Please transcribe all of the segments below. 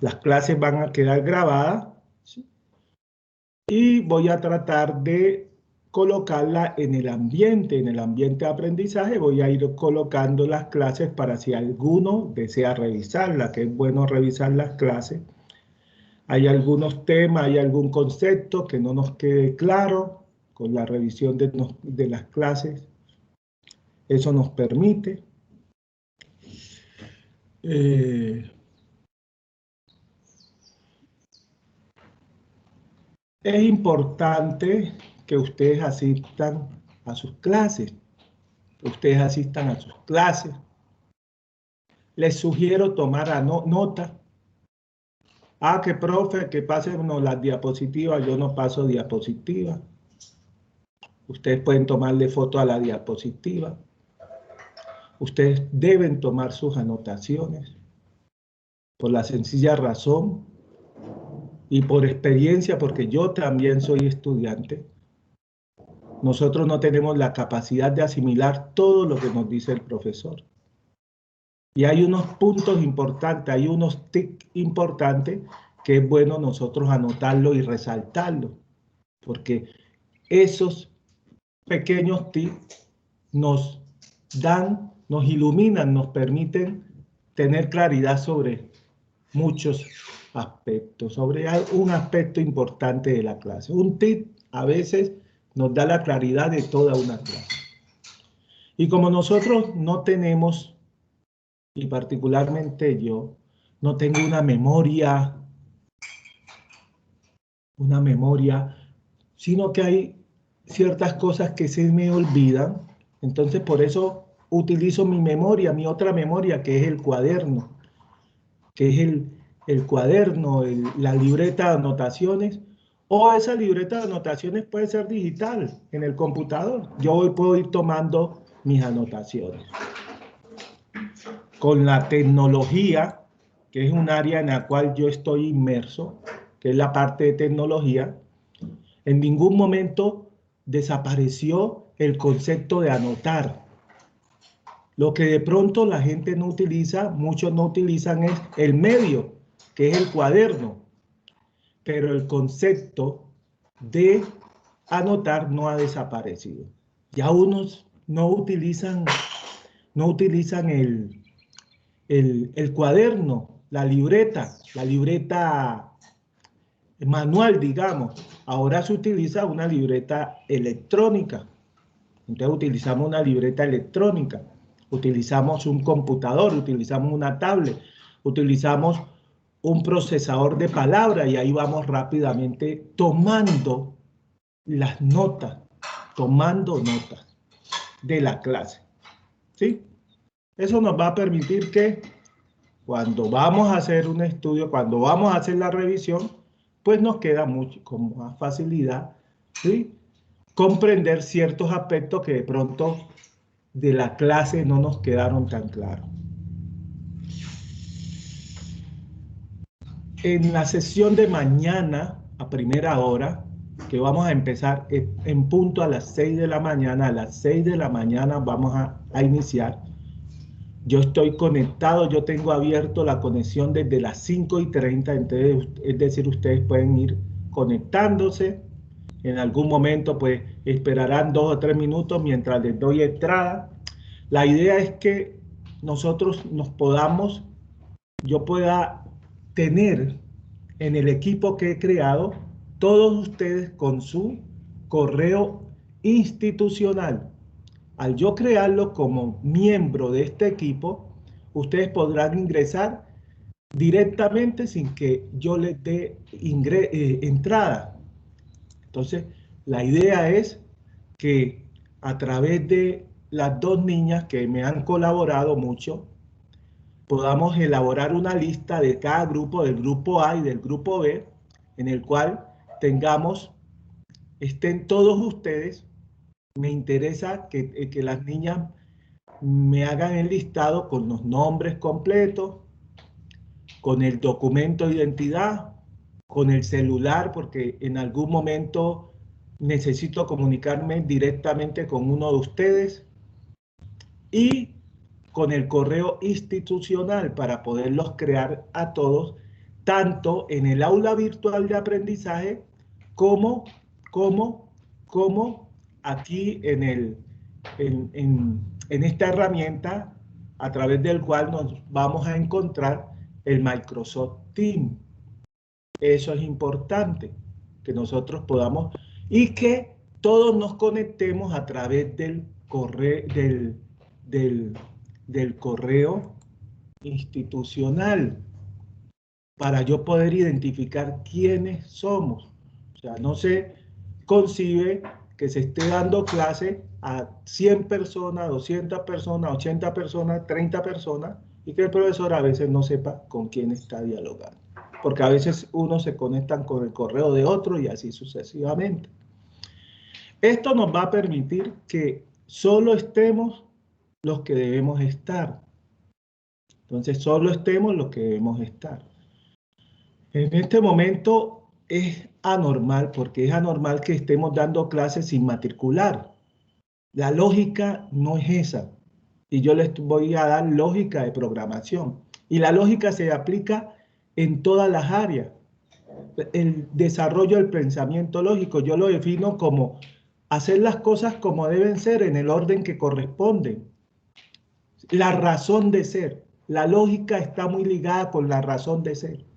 Las clases van a quedar grabadas, ¿sí? Y voy a tratar de colocarla en el ambiente de aprendizaje. Voy a ir colocando las clases para si alguno desea revisarla, que es bueno revisar las clases. Hay algunos temas, hay algún concepto que no nos quede claro con la revisión de las clases. Eso nos permite. Es importante que ustedes asistan a sus clases. Ustedes asistan a sus clases. Les sugiero tomar nota. Ah, que profe, que pasen las diapositivas. Yo no paso diapositivas. Ustedes pueden tomarle foto a la diapositiva. Ustedes deben tomar sus anotaciones por la sencilla razón y por experiencia, porque yo también soy estudiante. Nosotros no tenemos la capacidad de asimilar todo lo que nos dice el profesor. Y hay unos puntos importantes, hay unos tics importantes que es bueno nosotros anotarlo y resaltarlo, porque esos pequeños tips nos dan, nos iluminan, nos permiten tener claridad sobre muchos aspectos, sobre un aspecto importante de la clase. Un tip a veces nos da la claridad de toda una clase. Y como nosotros no tenemos, y particularmente yo, no tengo una memoria, sino que hay ciertas cosas que se me olvidan, entonces por eso utilizo mi memoria, mi otra memoria, que es el cuaderno, que es el cuaderno, la libreta de anotaciones, o esa libreta de anotaciones puede ser digital en el computador. Yo hoy puedo ir tomando mis anotaciones. Con la tecnología, que es un área en la cual yo estoy inmerso, que es la parte de tecnología, en ningún momento desapareció el concepto de anotar. Lo que de pronto la gente no utiliza, muchos no utilizan, es el medio, que es el cuaderno. Pero el concepto de anotar no ha desaparecido. Ya unos no utilizan el cuaderno, la libreta manual, digamos. Ahora se utiliza una libreta electrónica. Entonces utilizamos una libreta electrónica, utilizamos un computador, utilizamos una tablet, utilizamos un procesador de palabras y ahí vamos rápidamente tomando las notas, de la clase. ¿Sí? Eso nos va a permitir que cuando vamos a hacer un estudio, cuando vamos a hacer la revisión, pues nos queda con más facilidad, ¿sí?, comprender ciertos aspectos que de pronto de la clase no nos quedaron tan claros. En la sesión de mañana, a primera hora, que vamos a empezar en punto a las 6 de la mañana, a las 6 de la mañana vamos a iniciar. Yo estoy conectado, yo tengo abierto la conexión desde las 5:30, entonces, es decir, ustedes pueden ir conectándose. En algún momento, pues, esperarán 2 o 3 minutos mientras les doy entrada. La idea es que nosotros yo pueda tener en el equipo que he creado, todos ustedes con su correo institucional. Al yo crearlo como miembro de este equipo, ustedes podrán ingresar directamente sin que yo les dé entrada. Entonces, la idea es que a través de las dos niñas que me han colaborado mucho, podamos elaborar una lista de cada grupo, del grupo A y del grupo B, en el cual estén todos ustedes. Me interesa que las niñas me hagan el listado con los nombres completos, con el documento de identidad, con el celular, porque en algún momento necesito comunicarme directamente con uno de ustedes, y con el correo institucional para poderlos crear a todos, tanto en el aula virtual de aprendizaje como aquí en esta herramienta a través del cual nos vamos a encontrar el Microsoft Teams. Eso es importante, que nosotros podamos y que todos nos conectemos a través del correo institucional para yo poder identificar quiénes somos. O sea, no se concibe que se esté dando clase a 100 personas, 200 personas, 80 personas, 30 personas y que el profesor a veces no sepa con quién está dialogando. Porque a veces unos se conectan con el correo de otro y así sucesivamente. Esto nos va a permitir que solo estemos los que debemos estar. Entonces, solo estemos los que debemos estar. En este momento es anormal, porque es anormal que estemos dando clases sin matricular. La lógica no es esa. Y yo les voy a dar lógica de programación. Y la lógica se aplica en todas las áreas. El desarrollo del pensamiento lógico, yo lo defino como hacer las cosas como deben ser, en el orden que corresponden. La razón de ser. La lógica está muy ligada con la razón de ser.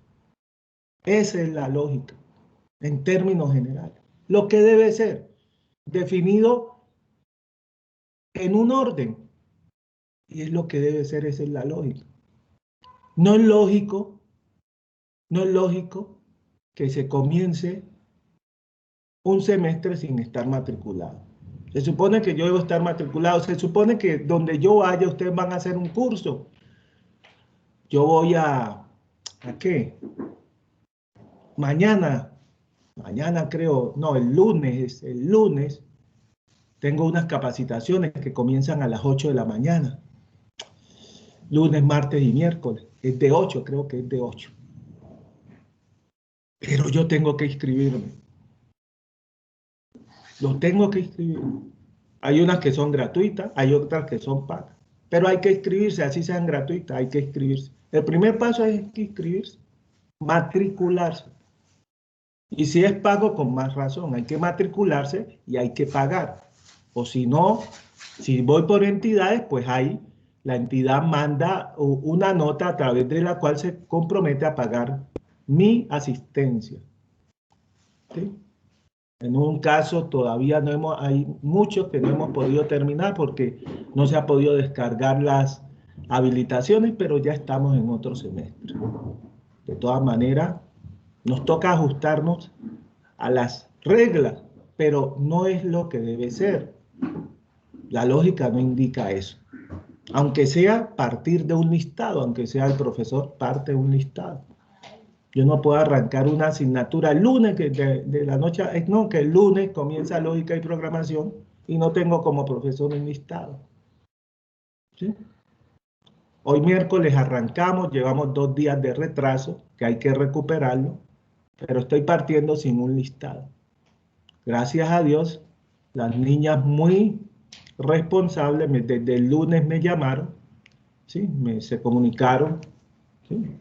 Esa es la lógica, en términos generales. Lo que debe ser definido en un orden. Y es lo que debe ser, esa es la lógica. No es lógico que se comience un semestre sin estar matriculado. Se supone que yo debo estar matriculado. Se supone que donde yo vaya, ustedes van a hacer un curso. Yo voy ¿a qué? Mañana creo, no, el lunes, tengo unas capacitaciones que comienzan a las 8 de la mañana. Lunes, martes y miércoles. Es de 8, creo que es de 8. Pero yo tengo que inscribirme. Lo tengo que inscribir. Hay unas que son gratuitas, hay otras que son pagas. Pero hay que inscribirse, así sean gratuitas, hay que inscribirse. El primer paso es inscribirse, matricularse. Y si es pago, con más razón, hay que matricularse y hay que pagar. O si no, si voy por entidades, pues ahí la entidad manda una nota a través de la cual se compromete a pagar mi asistencia. ¿Sí? En un caso todavía hay muchos que no hemos podido terminar porque no se ha podido descargar las habilitaciones, pero ya estamos en otro semestre. De todas maneras, nos toca ajustarnos a las reglas, pero no es lo que debe ser. La lógica no indica eso. Aunque sea partir de un listado, aunque sea el profesor parte de un listado. Yo no puedo arrancar una asignatura el lunes de la noche, no, que el lunes comienza lógica y programación y no tengo como profesor un listado. ¿Sí? Hoy miércoles arrancamos, llevamos 2 días de retraso, que hay que recuperarlo, pero estoy partiendo sin un listado. Gracias a Dios, las niñas muy responsables desde el lunes me llamaron, ¿sí? Se comunicaron, ¿sí?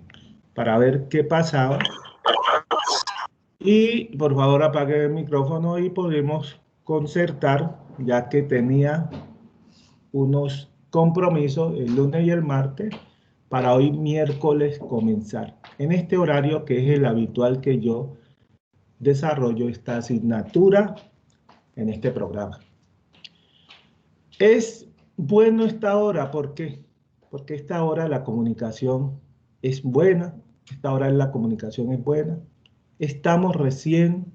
Para ver qué pasaba. Y por favor apague el micrófono y podemos concertar, ya que tenía unos compromisos el lunes y el martes, para hoy miércoles comenzar. En este horario que es el habitual que yo desarrollo esta asignatura en este programa. Es bueno esta hora, ¿por qué? Porque esta hora la comunicación es buena, esta hora la comunicación es buena. Estamos recién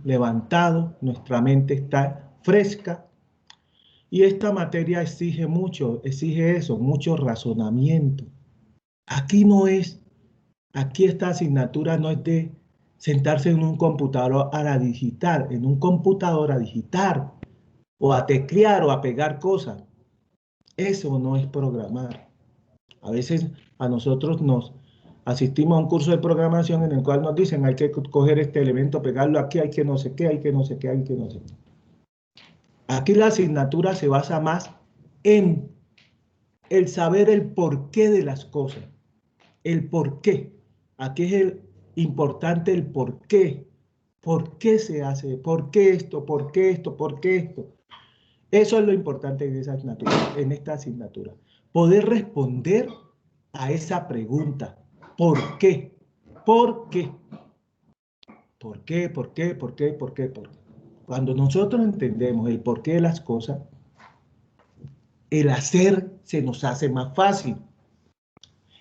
levantados, nuestra mente está fresca y esta materia exige mucho, exige eso, mucho razonamiento. Aquí esta asignatura no es de sentarse en un computador a digitar, o a teclear o a pegar cosas. Eso no es programar. A veces a nosotros nos asistimos a un curso de programación en el cual nos dicen hay que coger este elemento, pegarlo aquí, hay que no sé qué, hay que no sé qué, hay que no sé qué. Aquí la asignatura se basa más en el saber el porqué de las cosas, el por qué. Aquí es importante el por qué. ¿Por qué se hace? ¿Por qué esto? ¿Por qué esto? ¿Por qué esto? Eso es lo importante en esta asignatura. Poder responder a esa pregunta. ¿Por qué? ¿Por qué? ¿Por qué? ¿Por qué? ¿Por qué? ¿Por qué? ¿Por qué? Cuando nosotros entendemos el porqué de las cosas, el hacer se nos hace más fácil.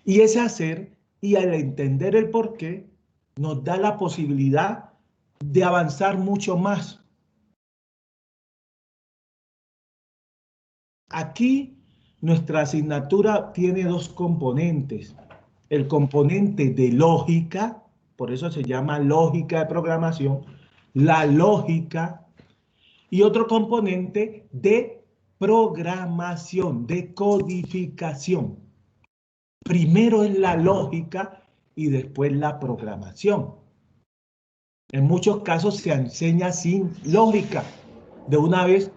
Y ese hacer y al entender el porqué nos da la posibilidad de avanzar mucho más. Aquí nuestra asignatura tiene dos componentes. El componente de lógica, por eso se llama lógica de programación, la lógica, y otro componente de programación, de codificación. Primero es la lógica y después la programación. En muchos casos se enseña sin lógica. De una vez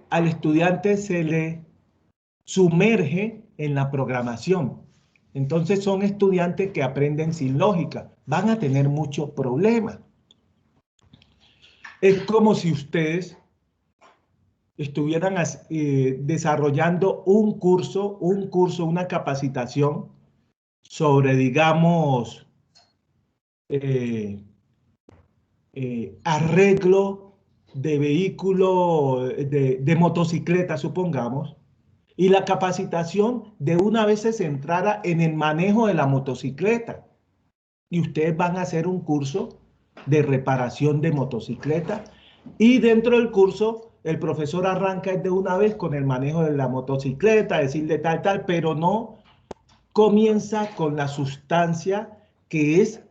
al estudiante se le sumerge en la programación. Entonces son estudiantes que aprenden sin lógica. Van a tener muchos problemas. Es como si ustedes estuvieran desarrollando un curso, una capacitación sobre, digamos, arreglo de vehículo, de motocicleta, supongamos, y la capacitación de una vez se centrara en el manejo de la motocicleta. Y ustedes van a hacer un curso de reparación de motocicleta y dentro del curso el profesor arranca de una vez con el manejo de la motocicleta, decirle tal, pero no comienza con la sustancia que es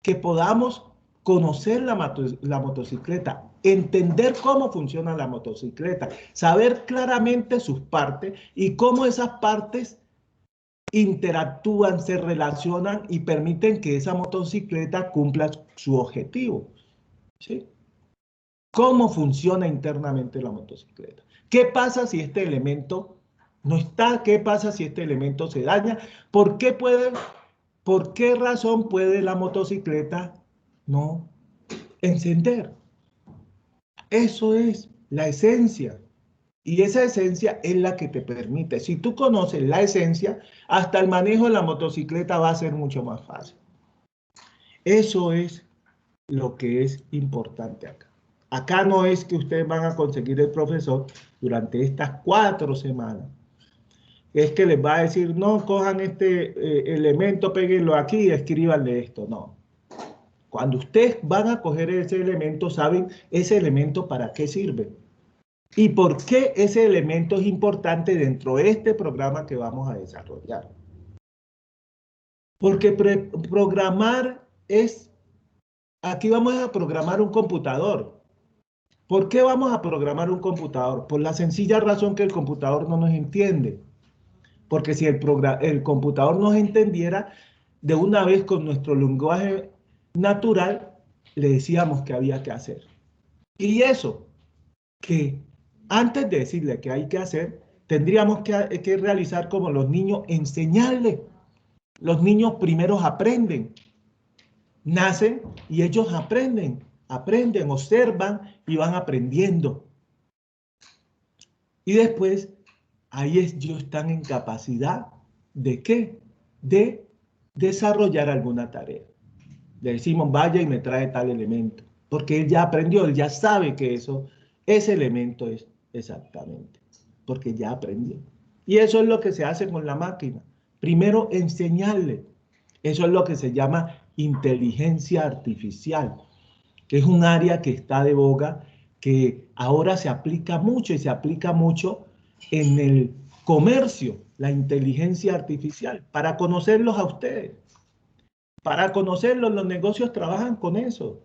que podamos conocer la motocicleta, entender cómo funciona la motocicleta, saber claramente sus partes y cómo esas partes interactúan, se relacionan y permiten que esa motocicleta cumpla su objetivo. ¿Sí? ¿Cómo funciona internamente la motocicleta? ¿Qué pasa si este elemento no está? ¿Qué pasa si este elemento se daña? ¿Por qué razón puede la motocicleta no encender? Eso es la esencia. Y esa esencia es la que te permite. Si tú conoces la esencia, hasta el manejo de la motocicleta va a ser mucho más fácil. Eso es lo que es importante acá. Acá no es que ustedes van a conseguir el profesor durante estas 4 semanas. Es que les va a decir, no, cojan este elemento, péguenlo aquí y escríbanle esto. No. Cuando ustedes van a coger ese elemento, saben ese elemento para qué sirve. ¿Y por qué ese elemento es importante dentro de este programa que vamos a desarrollar? Porque programar es, aquí vamos a programar un computador. ¿Por qué vamos a programar un computador? Por la sencilla razón que el computador no nos entiende. Porque si el computador nos entendiera, de una vez con nuestro lenguaje natural, le decíamos que había que hacer. Y eso, que antes de decirle que hay que hacer, tendríamos que realizar como los niños, enseñarles. Los niños primeros aprenden, nacen y ellos aprenden, observan y van aprendiendo. Y después, ahí ellos están en capacidad ¿de qué? De desarrollar alguna tarea. Le decimos, vaya y me trae tal elemento, porque él ya aprendió, él ya sabe que ese elemento es exactamente, porque ya aprendió. Y eso es lo que se hace con la máquina. Primero, enseñarle. Eso es lo que se llama inteligencia artificial, que es un área que está de boga, que ahora se aplica mucho y se aplica mucho en el comercio, la inteligencia artificial, para conocerlos a ustedes. Para conocerlos, los negocios trabajan con eso.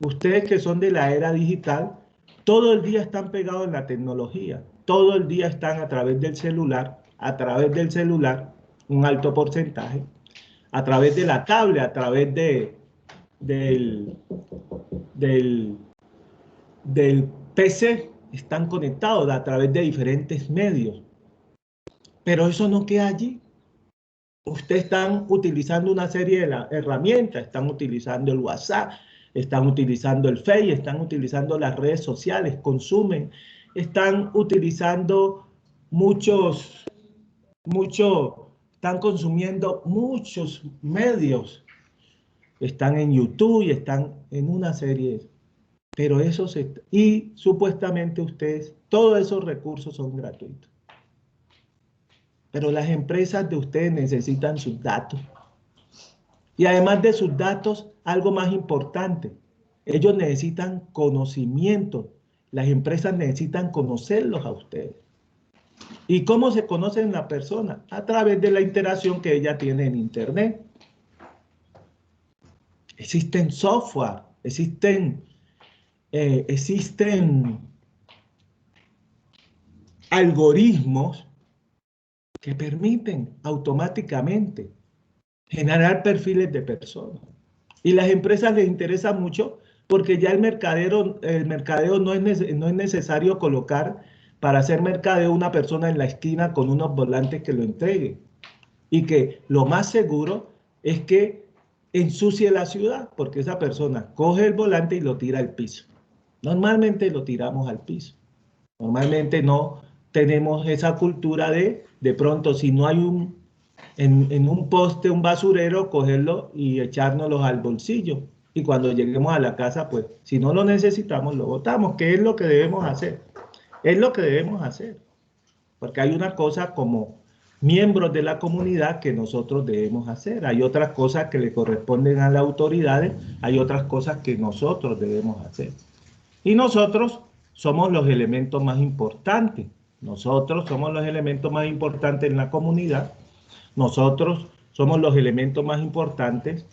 Ustedes que son de la era digital, todo el día están pegados en la tecnología, todo el día están a través del celular, un alto porcentaje, a través de la tablet, a través del, del PC, están conectados a través de diferentes medios. Pero eso no queda allí. Ustedes están utilizando una serie de herramientas, están utilizando el WhatsApp, están utilizando el Face, están utilizando las redes sociales, consumen, están utilizando están consumiendo muchos medios, están en YouTube y están en una serie, pero y supuestamente ustedes, todos esos recursos son gratuitos. Pero las empresas de ustedes necesitan sus datos. Y además de sus datos, algo más importante, ellos necesitan conocimiento. Las empresas necesitan conocerlos a ustedes. ¿Y cómo se conocen las personas? A través de la interacción que ella tiene en Internet. Existen software, existen algoritmos que permiten automáticamente generar perfiles de personas. Y las empresas les interesa mucho porque ya el mercadeo no es necesario colocar para hacer mercadeo una persona en la esquina con unos volantes que lo entreguen. Y que lo más seguro es que ensucie la ciudad porque esa persona coge el volante y lo tira al piso. Normalmente lo tiramos al piso. Normalmente no tenemos esa cultura de pronto, si no hay en un poste, un basurero, cogerlo y echárnoslo al bolsillo. Y cuando lleguemos a la casa, pues, si no lo necesitamos, lo botamos. ¿Qué es lo que debemos hacer? Es lo que debemos hacer. Porque hay una cosa como miembros de la comunidad que nosotros debemos hacer. Hay otras cosas que le corresponden a las autoridades, hay otras cosas que nosotros debemos hacer. Y nosotros somos los elementos más importantes. Nosotros somos los elementos más importantes en la comunidad. Nosotros somos los elementos más importantes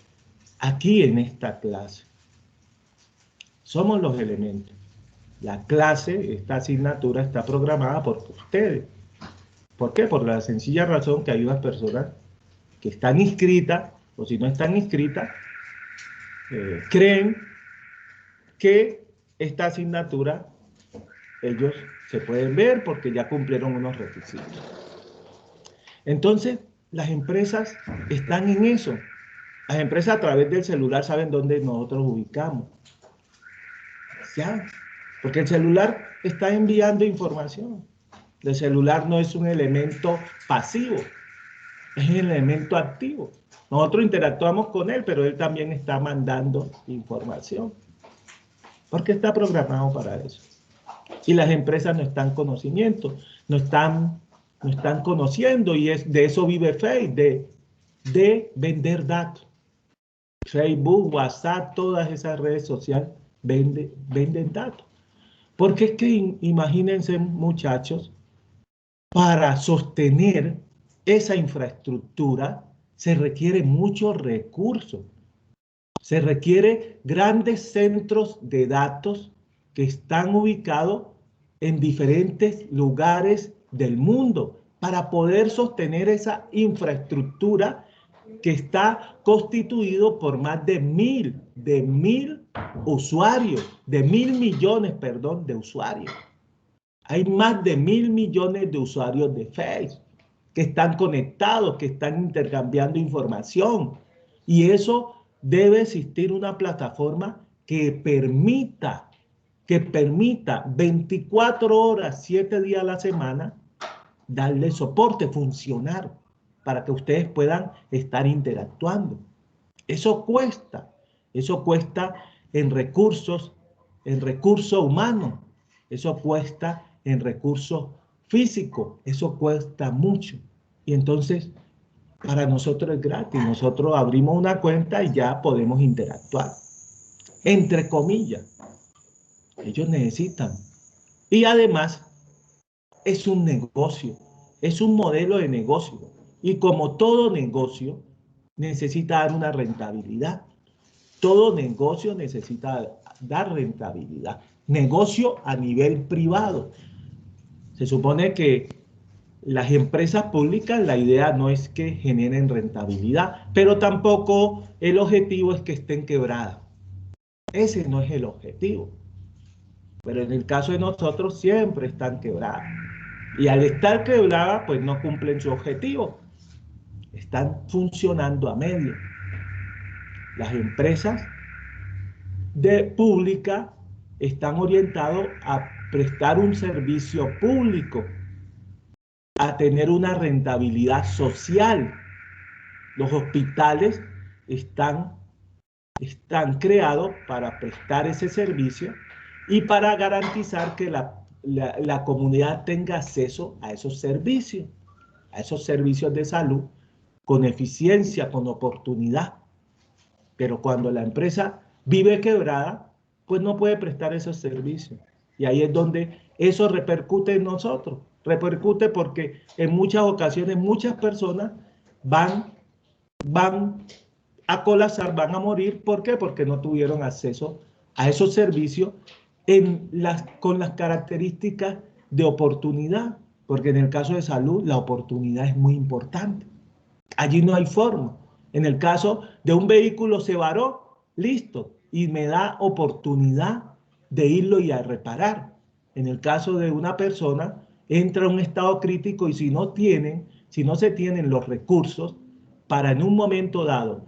aquí en esta clase. Somos los elementos. La clase, esta asignatura está programada por ustedes. ¿Por qué? Por la sencilla razón que hay unas personas que están inscritas, o si no están inscritas, creen que esta asignatura ellos se pueden ver porque ya cumplieron unos requisitos. Entonces, las empresas están en eso. Las empresas a través del celular saben dónde nosotros ubicamos. Ya, porque el celular está enviando información. El celular no es un elemento pasivo, es un elemento activo. Nosotros interactuamos con él, pero él también está mandando información. Porque está programado para eso. Y las empresas no están conociendo, no están conociendo, y de eso vive Facebook, de vender datos. Facebook, WhatsApp, todas esas redes sociales venden datos. Porque es que imagínense, muchachos, para sostener esa infraestructura se requiere muchos recursos. Se requiere grandes centros de datos que están ubicados en diferentes lugares del mundo para poder sostener esa infraestructura que está constituido por más de mil usuarios, de 1.000 millones, perdón, de usuarios. Hay más de 1.000 millones de usuarios de Facebook que están conectados, que están intercambiando información. Y eso debe existir una plataforma que permita 24 horas, 7 días a la semana, darle soporte, funcionar, para que ustedes puedan estar interactuando. Eso cuesta en recursos humanos, eso cuesta en recursos físicos, eso cuesta mucho. Y entonces, para nosotros es gratis, nosotros abrimos una cuenta y ya podemos interactuar. Entre comillas, ellos necesitan. Y además, es un negocio, es un modelo de negocio. Y como todo negocio, necesita dar una rentabilidad. Todo negocio necesita dar rentabilidad. Negocio a nivel privado. Se supone que las empresas públicas, la idea no es que generen rentabilidad, pero tampoco el objetivo es que estén quebradas. Ese no es el objetivo. Pero en el caso de nosotros siempre están quebradas. Y al estar quebradas, pues no cumplen su objetivo. están funcionando a medio. Las empresas públicas están orientadas a prestar un servicio público, a tener una rentabilidad social. Los hospitales están creados para prestar ese servicio y para garantizar que la comunidad tenga acceso a esos servicios de salud con eficiencia, con oportunidad. Pero cuando la empresa vive quebrada, pues no puede prestar esos servicios. Y ahí es donde eso repercute en nosotros. Repercute porque en muchas ocasiones muchas personas van a colapsar, van a morir. ¿Por qué? Porque no tuvieron acceso a esos servicios con las características de oportunidad. Porque en el caso de salud, la oportunidad es muy importante. Allí no hay forma. En el caso de un vehículo se varó, listo, y me da oportunidad de irlo y a reparar. En el caso de una persona, entra a un estado crítico y si no se tienen los recursos para en un momento dado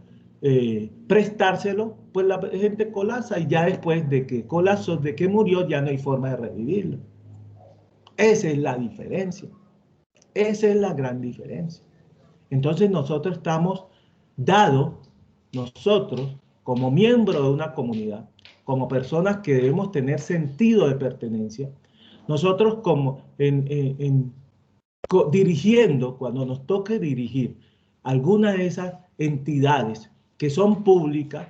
prestárselo, pues la gente colapsa y ya después de que colapsó, de que murió, ya no hay forma de revivirlo. Esa es la diferencia. Esa es la gran diferencia. Entonces nosotros estamos dados, nosotros como miembros de una comunidad, como personas que debemos tener sentido de pertenencia, nosotros como dirigiendo, cuando nos toque dirigir alguna de esas entidades que son públicas,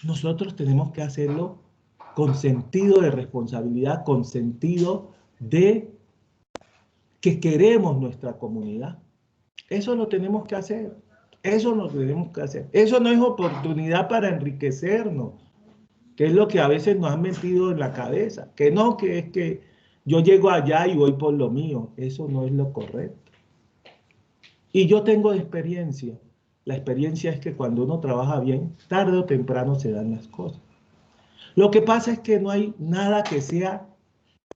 nosotros tenemos que hacerlo con sentido de responsabilidad, con sentido de que queremos nuestra comunidad. Eso lo tenemos que hacer. Eso lo tenemos que hacer. Eso no es oportunidad para enriquecernos, que es lo que a veces nos han metido en la cabeza. Que no, que es que yo llego allá y voy por lo mío. Eso no es lo correcto. Y yo tengo experiencia. La experiencia es que cuando uno trabaja bien, tarde o temprano se dan las cosas. Lo que pasa es que no hay nada que sea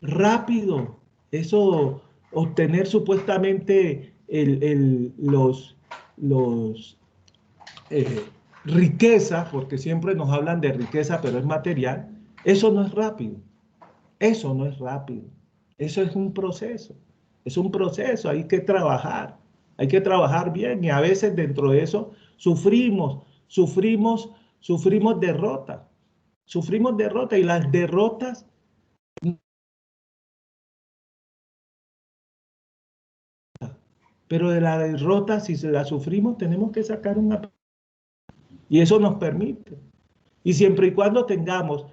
rápido. Eso, obtener supuestamente riqueza, porque siempre nos hablan de riqueza, pero es material, eso no es rápido. Eso no es rápido. Eso es un proceso. Es un proceso, hay que trabajar bien y a veces dentro de eso sufrimos derrota. Sufrimos derrota y las derrotas pero de la derrota, si se la sufrimos, tenemos que sacar una... Y eso nos permite. Y siempre y cuando tengamos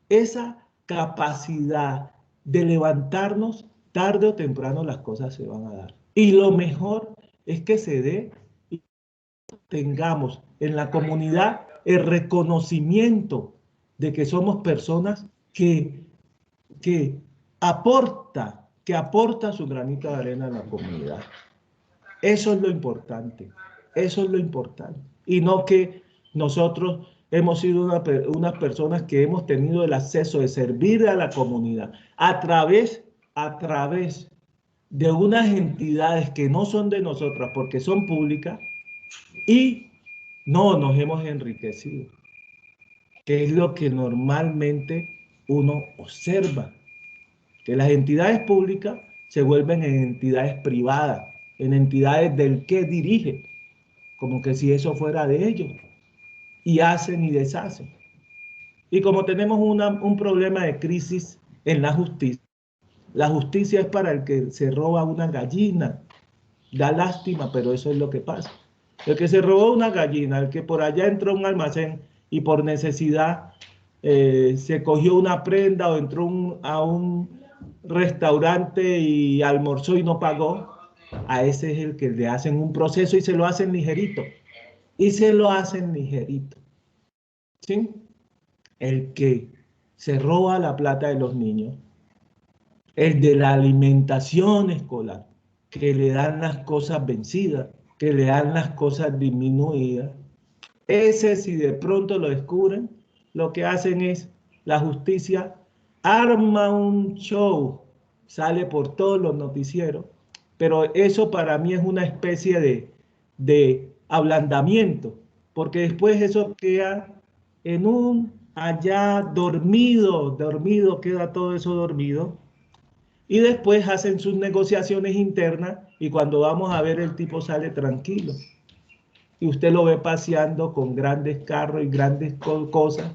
esa capacidad de levantarnos, tarde o temprano las cosas se van a dar. Y lo mejor es que se dé y tengamos en la comunidad el reconocimiento de que somos personas que aporta su granito de arena a la comunidad. Eso es lo importante, eso es lo importante. Y no que nosotros hemos sido unas personas que hemos tenido el acceso de servir a la comunidad a través de unas entidades que no son de nosotras porque son públicas y no nos hemos enriquecido, que es lo que normalmente uno observa, que las entidades públicas se vuelven en entidades privadas, en entidades del que dirige, como que si eso fuera de ellos, y hacen y deshacen. Y como tenemos un problema de crisis en la justicia es para el que se roba una gallina, da lástima, pero eso es lo que pasa. El que se robó una gallina, el que por allá entró a un almacén y por necesidad se cogió una prenda o entró a un restaurante y almorzó y no pagó, a ese es el que le hacen un proceso y se lo hacen ligerito. Y se lo hacen ligerito. ¿Sí? El que se roba la plata de los niños, el de la alimentación escolar, que le dan las cosas vencidas, que le dan las cosas disminuidas. Ese, si de pronto lo descubren, lo que hacen es, la justicia arma un show, sale por todos los noticieros, pero eso para mí es una especie de ablandamiento, porque después eso queda en un allá dormido, queda todo eso dormido, y después hacen sus negociaciones internas y cuando vamos a ver el tipo sale tranquilo. Y usted lo ve paseando con grandes carros y grandes cosas.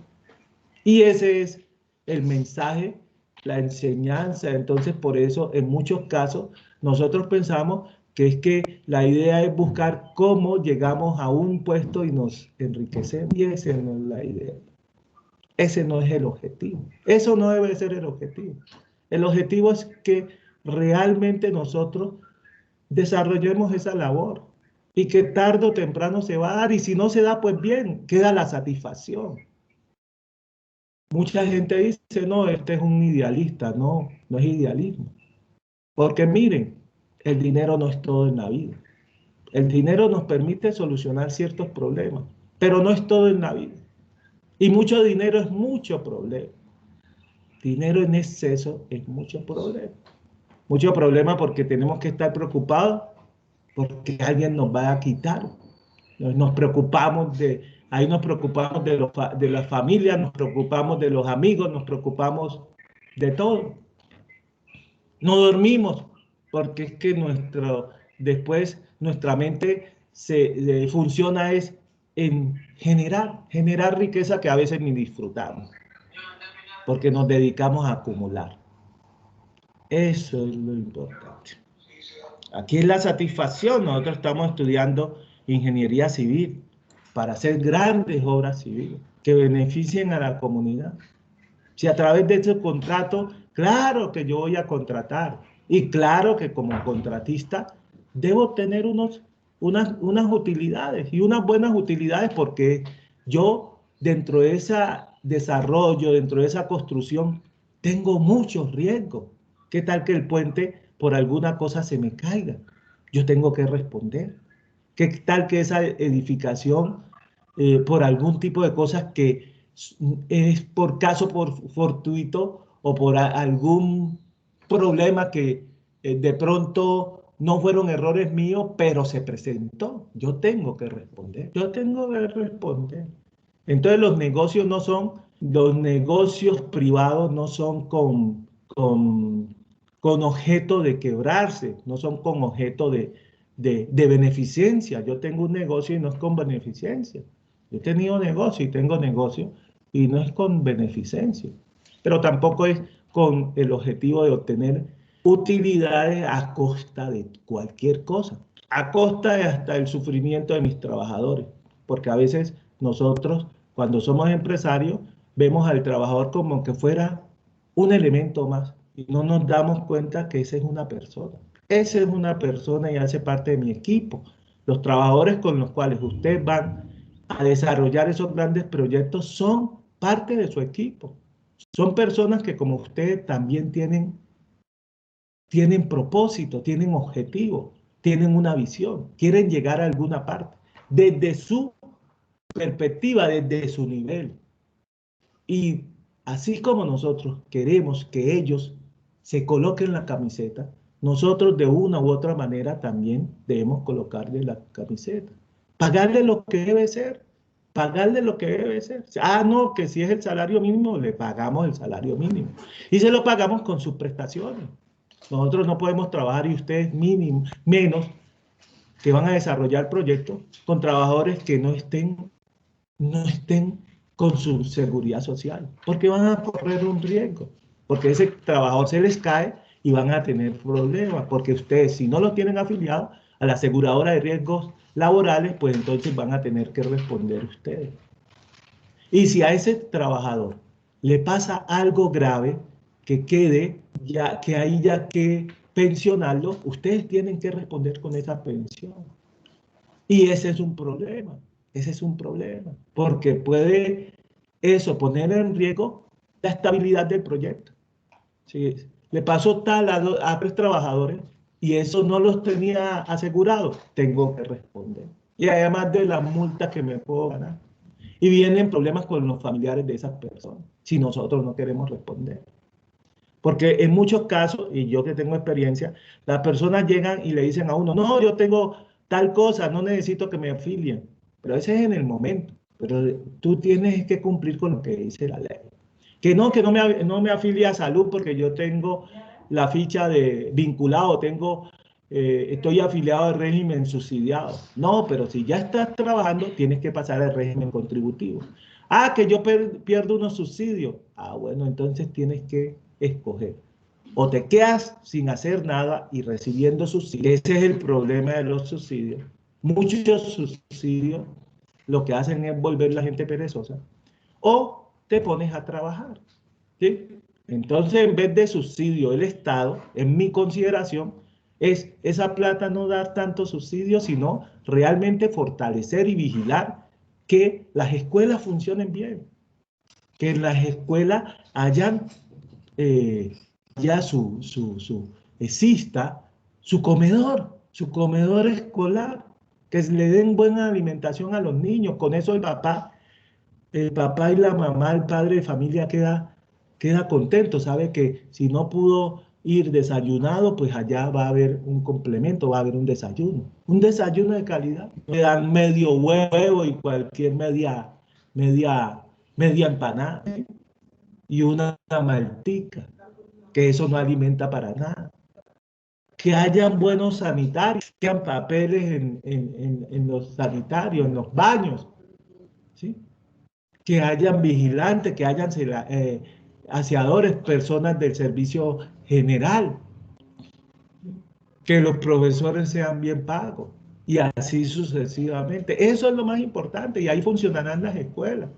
Y ese es el mensaje, la enseñanza. Entonces, por eso, en muchos casos, nosotros pensamos que es que la idea es buscar cómo llegamos a un puesto y nos enriquecemos. Y esa no es la idea. Ese no es el objetivo. Eso no debe ser el objetivo. El objetivo es que realmente nosotros desarrollemos esa labor y que tarde o temprano se va a dar. Y si no se da, pues bien, queda la satisfacción. Mucha gente dice, no, este es un idealista. No, no es idealismo. Porque miren, el dinero no es todo en la vida. El dinero nos permite solucionar ciertos problemas, pero no es todo en la vida. Y mucho dinero es mucho problema. Dinero en exceso es mucho problema. Mucho problema porque tenemos que estar preocupados porque alguien nos va a quitar. Nos preocupamos ahí nos preocupamos de la familia, nos preocupamos de los amigos, nos preocupamos de todo. No dormimos porque es que después nuestra mente funciona es en generar riqueza que a veces ni disfrutamos, porque nos dedicamos a acumular. Eso es lo importante. Aquí es la satisfacción. Nosotros estamos estudiando ingeniería civil para hacer grandes obras civiles que beneficien a la comunidad. Si a través de ese contrato, claro que yo voy a contratar y claro que como contratista debo tener unas utilidades y unas buenas utilidades porque yo dentro de ese desarrollo, dentro de esa construcción, tengo muchos riesgos. ¿Qué tal que el puente por alguna cosa se me caiga? Yo tengo que responder. ¿Qué tal que esa edificación por algún tipo de cosas que es por caso fortuito o por algún problema que de pronto no fueron errores míos, pero se presentó? Yo tengo que responder. Yo tengo que responder. Entonces los negocios privados no son con objeto de quebrarse, no son con objeto de beneficencia. Yo tengo un negocio y no es con beneficencia. Yo he tenido negocio y tengo negocio y no es con beneficencia, pero tampoco es con el objetivo de obtener utilidades a costa de cualquier cosa, a costa de hasta el sufrimiento de mis trabajadores, porque a veces nosotros, cuando somos empresarios, vemos al trabajador como que fuera un elemento más y no nos damos cuenta que esa es una persona. Esa es una persona y hace parte de mi equipo. Los trabajadores con los cuales ustedes van a desarrollar esos grandes proyectos son parte de su equipo. Son personas que como ustedes también tienen propósito, tienen objetivo, tienen una visión, quieren llegar a alguna parte desde su perspectiva, desde su nivel. Y así como nosotros queremos que ellos se coloquen la camiseta, nosotros de una u otra manera también debemos colocarle la camiseta. Pagarle lo que debe ser, pagarle lo que debe ser. Ah, no, que si es el salario mínimo, le pagamos el salario mínimo. Y se lo pagamos con sus prestaciones. Nosotros no podemos trabajar y ustedes menos que van a desarrollar proyectos con trabajadores que no estén con su seguridad social, porque van a correr un riesgo, porque ese trabajador se les cae y van a tener problemas, porque ustedes si no lo tienen afiliado a la aseguradora de riesgos laborales, pues entonces van a tener que responder ustedes. Y si a ese trabajador le pasa algo grave, que quede, ya que hay ya que pensionarlo, ustedes tienen que responder con esa pensión. Y ese es un problema, ese es un problema, porque puede eso poner en riesgo la estabilidad del proyecto. Si le pasó tal a 3 trabajadores y eso no los tenía asegurados, tengo que responder. Y además de la multa que me puedo ganar. Y vienen problemas con los familiares de esas personas, si nosotros no queremos responder. Porque en muchos casos, y yo que tengo experiencia, las personas llegan y le dicen a uno, no, yo tengo tal cosa, no necesito que me afilien, pero ese es en el momento, pero tú tienes que cumplir con lo que dice la ley. Que no me afilie a salud porque yo tengo la ficha de vinculado, estoy afiliado al régimen subsidiado. No, pero si ya estás trabajando, tienes que pasar al régimen contributivo. Ah, que yo pierdo unos subsidios. Ah, bueno, entonces tienes que escoger. O te quedas sin hacer nada y recibiendo subsidios. Ese es el problema de los subsidios. Muchos subsidios lo que hacen es volver a la gente perezosa. O te pones a trabajar. ¿Sí? Entonces, en vez de subsidio, el Estado, en mi consideración, es esa plata no dar tanto subsidio, sino realmente fortalecer y vigilar que las escuelas funcionen bien, que en las escuelas hayan ya exista su comedor escolar, que le den buena alimentación a los niños. Con eso el papá y la mamá, el padre de familia queda contento, sabe que si no pudo ir desayunado, pues allá va a haber un complemento, va a haber un desayuno de calidad. Le dan medio huevo y cualquier media, media empanada, ¿sí? Y una maltica, que eso no alimenta para nada. Que hayan buenos sanitarios, que hayan papeles en los sanitarios, en los baños, ¿sí? Que hayan vigilantes, que hayan aseadores, personas del servicio general, que los profesores sean bien pagos y así sucesivamente. Eso es lo más importante y ahí funcionarán las escuelas,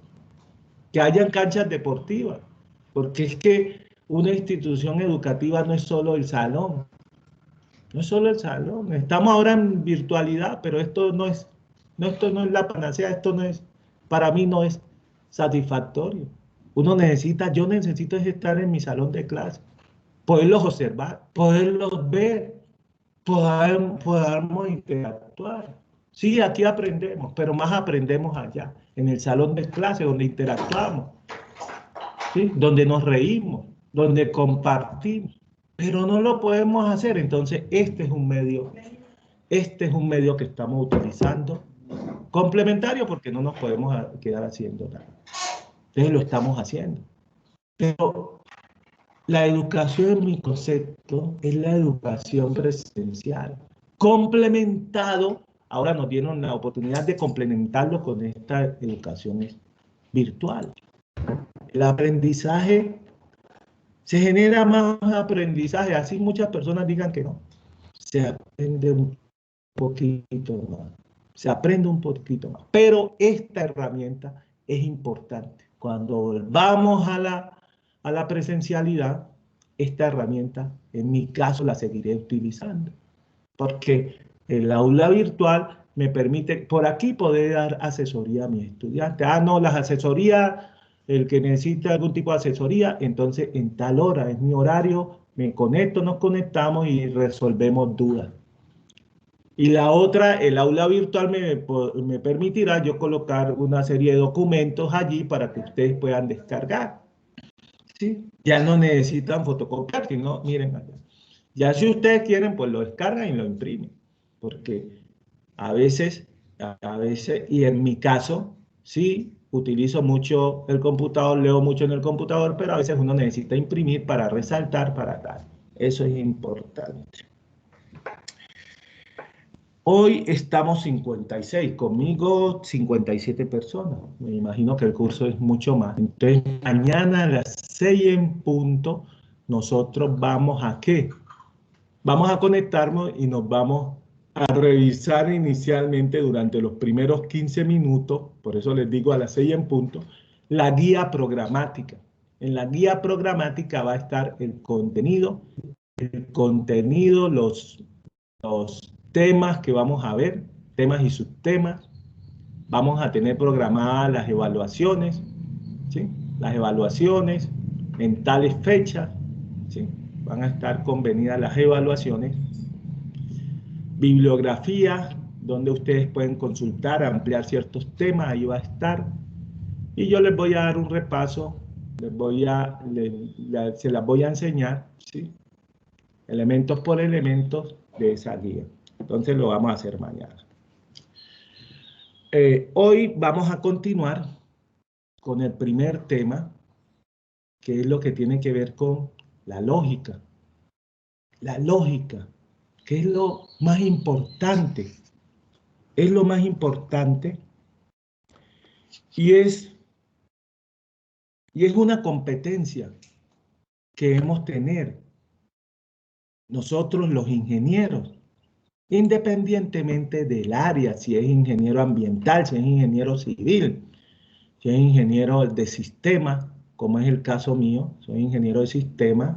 que hayan canchas deportivas, porque es que una institución educativa no es solo el salón, no es solo el salón. Estamos ahora en virtualidad, pero esto no es la panacea, esto no es, para mí no es satisfactorio. Yo necesito estar en mi salón de clase, poderlos observar, poderlos ver, podamos interactuar. Sí, aquí aprendemos, pero más aprendemos allá, en el salón de clase, donde interactuamos, ¿sí? Donde nos reímos, donde compartimos, pero no lo podemos hacer. Entonces, este es un medio que estamos utilizando complementario porque no nos podemos quedar haciendo nada. Entonces lo estamos haciendo. Pero la educación, en mi concepto, es la educación presencial. Complementado, ahora nos dieron la oportunidad de complementarlo con esta educación virtual. El aprendizaje, se genera más aprendizaje, así muchas personas digan que no. Se aprende un poquito más. Se aprende un poquito más. Pero esta herramienta es importante. Cuando volvamos a la presencialidad, esta herramienta, en mi caso, la seguiré utilizando. Porque el aula virtual me permite, por aquí, poder dar asesoría a mis estudiantes. Ah, no, las asesorías, el que necesita algún tipo de asesoría, entonces en tal hora, es mi horario, me conecto, nos conectamos y resolvemos dudas. Y la otra, el aula virtual me permitirá yo colocar una serie de documentos allí para que ustedes puedan descargar. ¿Sí? Ya no necesitan fotocopiar, sino miren allá. Ya si ustedes quieren, pues lo descargan y lo imprimen. Porque a veces, y en mi caso, sí, utilizo mucho el computador, leo mucho en el computador, pero a veces uno necesita imprimir para resaltar, para tal. Eso es importante. Hoy estamos 56, conmigo 57 personas. Me imagino que el curso es mucho más. Entonces, mañana a las 6 en punto, nosotros vamos a ¿qué? Vamos a conectarnos y nos vamos a revisar inicialmente durante los primeros 15 minutos, por eso les digo a las 6 en punto, la guía programática. En la guía programática va a estar el contenido, los temas que vamos a ver, temas y subtemas. Vamos a tener programadas las evaluaciones, ¿sí? Las evaluaciones en tales fechas, ¿sí? Van a estar convenidas las evaluaciones. Bibliografía, donde ustedes pueden consultar, ampliar ciertos temas, ahí va a estar. Y yo les voy a dar un repaso, se las voy a enseñar, ¿sí? Elementos por elementos de esa guía. Entonces lo vamos a hacer mañana. Hoy vamos a continuar con el primer tema, que es lo que tiene que ver con la lógica. La lógica, que es lo más importante. Es lo más importante y es una competencia que debemos tener nosotros los ingenieros, independientemente del área, si es ingeniero ambiental, si es ingeniero civil, si es ingeniero de sistema, como es el caso mío, soy ingeniero de sistema,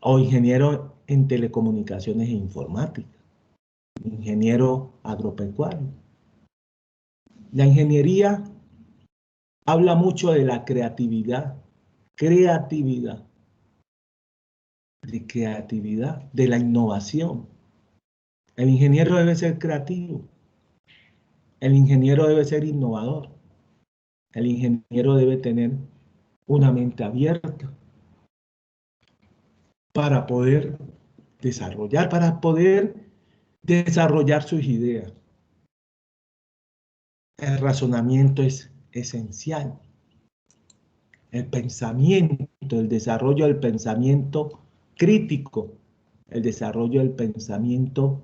o ingeniero en telecomunicaciones e informática, ingeniero agropecuario. La ingeniería habla mucho de la creatividad, de la innovación. El ingeniero debe ser creativo, el ingeniero debe ser innovador, el ingeniero debe tener una mente abierta para poder desarrollar sus ideas. El razonamiento es esencial. El pensamiento, el desarrollo del pensamiento crítico, el desarrollo del pensamiento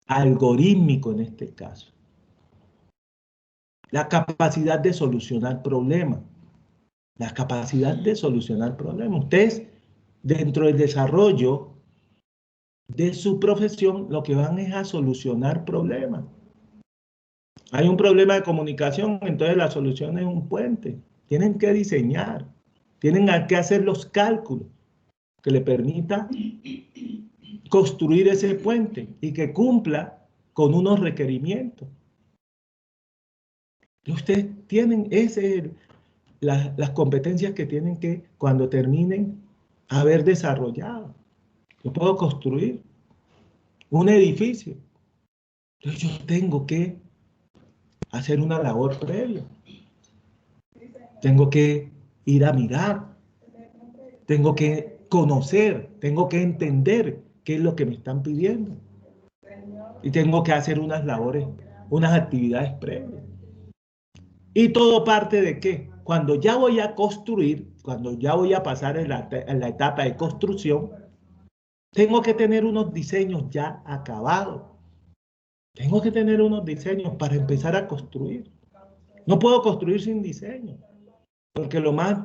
algorítmico en este caso. La capacidad de solucionar problemas. La capacidad de solucionar problemas. Ustedes, dentro del desarrollo de su profesión, lo que van es a solucionar problemas. Hay un problema de comunicación, entonces la solución es un puente. Tienen que diseñar, tienen que hacer los cálculos que le permita construir ese puente y que cumpla con unos requerimientos. Y ustedes tienen las competencias que tienen que, cuando terminen, haber desarrollado. Yo puedo construir un edificio. Entonces yo tengo que hacer una labor previa. Tengo que ir a mirar. Tengo que conocer. Tengo que entender qué es lo que me están pidiendo. Y tengo que hacer unas labores, unas actividades previas. ¿Y todo parte de qué? Cuando ya voy a construir, cuando ya voy a pasar en la etapa de construcción, tengo que tener unos diseños ya acabados. Tengo que tener unos diseños para empezar a construir. No puedo construir sin diseño, porque lo más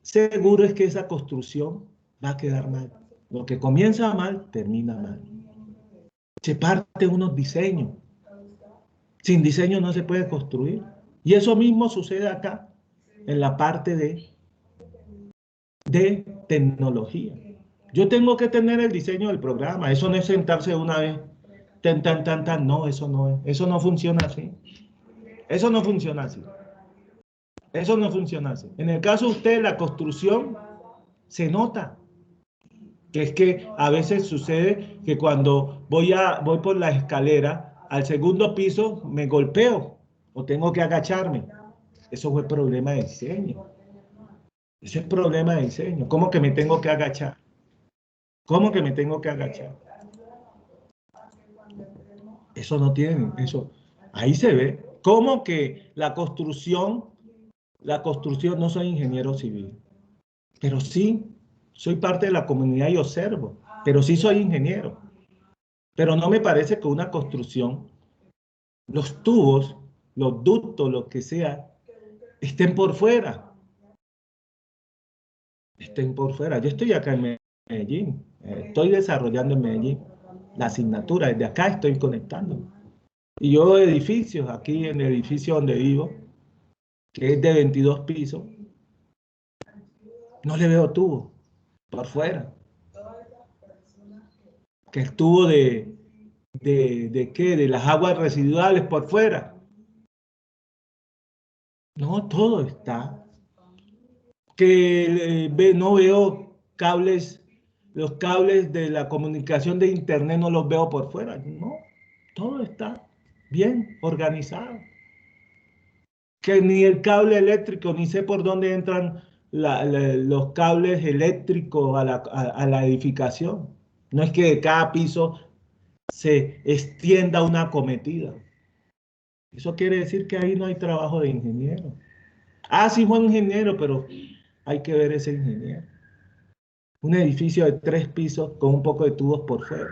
seguro es que esa construcción va a quedar mal. Lo que comienza mal, termina mal. Se parte unos diseños. Sin diseño no se puede construir. Y eso mismo sucede acá, en la parte de tecnología. Yo tengo que tener el diseño del programa. Eso no es sentarse una vez, tan. No, eso no es. Eso no funciona así. Eso no funciona así. Eso no funciona así. En el caso de usted, la construcción se nota. Que es que a veces sucede que cuando voy por la escalera al segundo piso me golpeo o tengo que agacharme. Eso fue problema de diseño. Ese es problema de diseño. ¿Cómo que me tengo que agachar? ¿Cómo que me tengo que agachar? Eso no tiene, eso. Ahí se ve. ¿Cómo que la construcción, no soy ingeniero civil? Pero sí, soy parte de la comunidad y observo. Pero sí soy ingeniero. Pero no me parece que una construcción, los tubos, los ductos, lo que sea, estén por fuera. Estén por fuera. Yo estoy acá en Medellín. Estoy desarrollando en Medellín la asignatura. Desde acá estoy conectando. Y yo veo edificios, aquí en el edificio donde vivo, que es de 22 pisos, no le veo tubo por fuera. Que el tubo ¿de qué? De las aguas residuales por fuera. No, todo está. Que no veo cables, los cables de la comunicación de internet no los veo por fuera. No, todo está bien organizado. Que ni el cable eléctrico, ni sé por dónde entran los cables eléctricos a la edificación. No es que de cada piso se extienda una acometida. Eso quiere decir que ahí no hay trabajo de ingeniero. Ah, sí, fue ingeniero, pero hay que ver ese ingeniero. Un edificio de 3 pisos con un poco de tubos por fuera.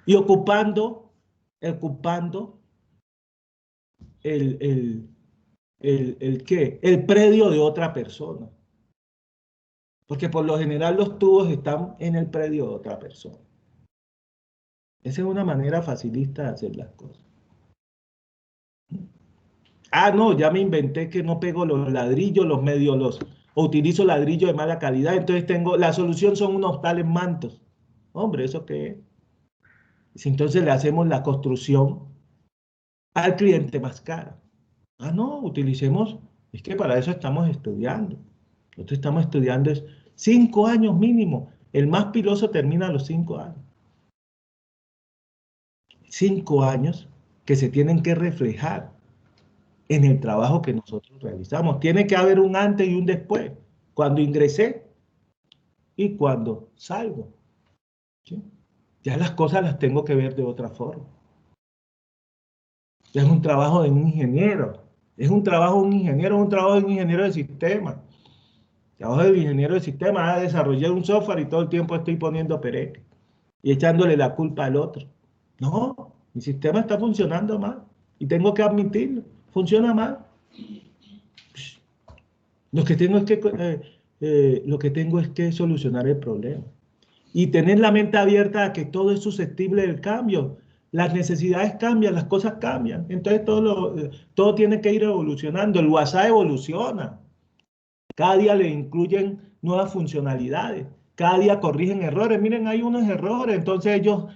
Y ocupando el, el, ¿qué? El predio de otra persona. Porque por lo general los tubos están en el predio de otra persona. Esa es una manera facilista de hacer las cosas. Ah, no, ya me inventé que no pego los ladrillos, los medios, o utilizo ladrillos de mala calidad, entonces la solución son unos tales mantos. Hombre, ¿eso qué es? Si entonces le hacemos la construcción al cliente más cara. Ah, no, utilicemos, es que para eso estamos estudiando. Nosotros estamos estudiando es 5 años mínimo. El más piloso termina a los 5 años. 5 años que se tienen que reflejar en el trabajo que nosotros realizamos. Tiene que haber un antes y un después. Cuando ingresé y cuando salgo. ¿Sí? Ya las cosas las tengo que ver de otra forma. Ya es un trabajo de un ingeniero. Es un trabajo de un ingeniero, es un trabajo de un ingeniero de sistema. Trabajo del ingeniero de sistema, desarrollar un software y todo el tiempo estoy poniendo pereque y echándole la culpa al otro. No, mi sistema está funcionando mal y tengo que admitirlo. Funciona mal. Lo que tengo es que solucionar el problema y tener la mente abierta a que todo es susceptible del cambio. Las necesidades cambian, las cosas cambian. Entonces todo tiene que ir evolucionando. El WhatsApp evoluciona. Cada día le incluyen nuevas funcionalidades. Cada día corrigen errores. Miren, hay unos errores. Entonces ellos,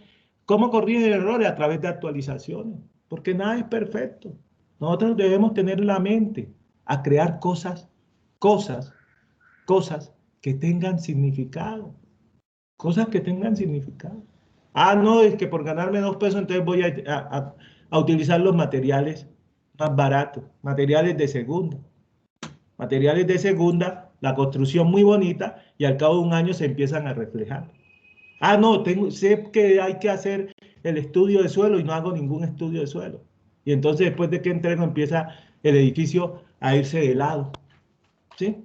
¿cómo corrigen errores? A través de actualizaciones. Porque nada es perfecto. Nosotros debemos tener la mente a crear cosas, cosas que tengan significado. Cosas que tengan significado. Ah, no, es que por ganarme 2 pesos, entonces voy a utilizar los materiales más baratos, materiales de segunda. Materiales de segunda, la construcción muy bonita y al cabo de un año se empiezan a reflejar. Ah, no, sé que hay que hacer el estudio de suelo y no hago ningún estudio de suelo. Y entonces después de que entrego empieza el edificio a irse de lado. ¿Sí?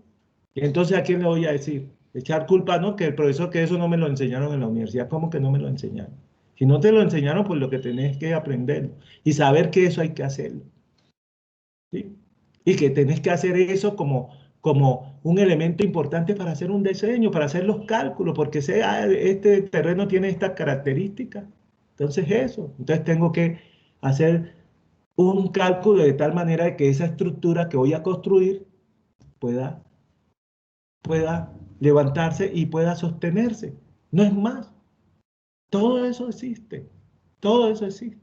Y entonces, ¿a quién le voy a decir? Echar culpa, ¿no? Que el profesor, que eso no me lo enseñaron en la universidad. ¿Cómo que no me lo enseñaron? Si no te lo enseñaron, pues lo que tenés que aprender y saber que eso hay que hacerlo. ¿Sí? Y que tenés que hacer eso como un elemento importante para hacer un diseño, para hacer los cálculos, porque este terreno tiene estas características. Entonces eso. Entonces tengo que hacer un cálculo de tal manera de que esa estructura que voy a construir pueda levantarse y pueda sostenerse. No es más. Todo eso existe. Todo eso existe.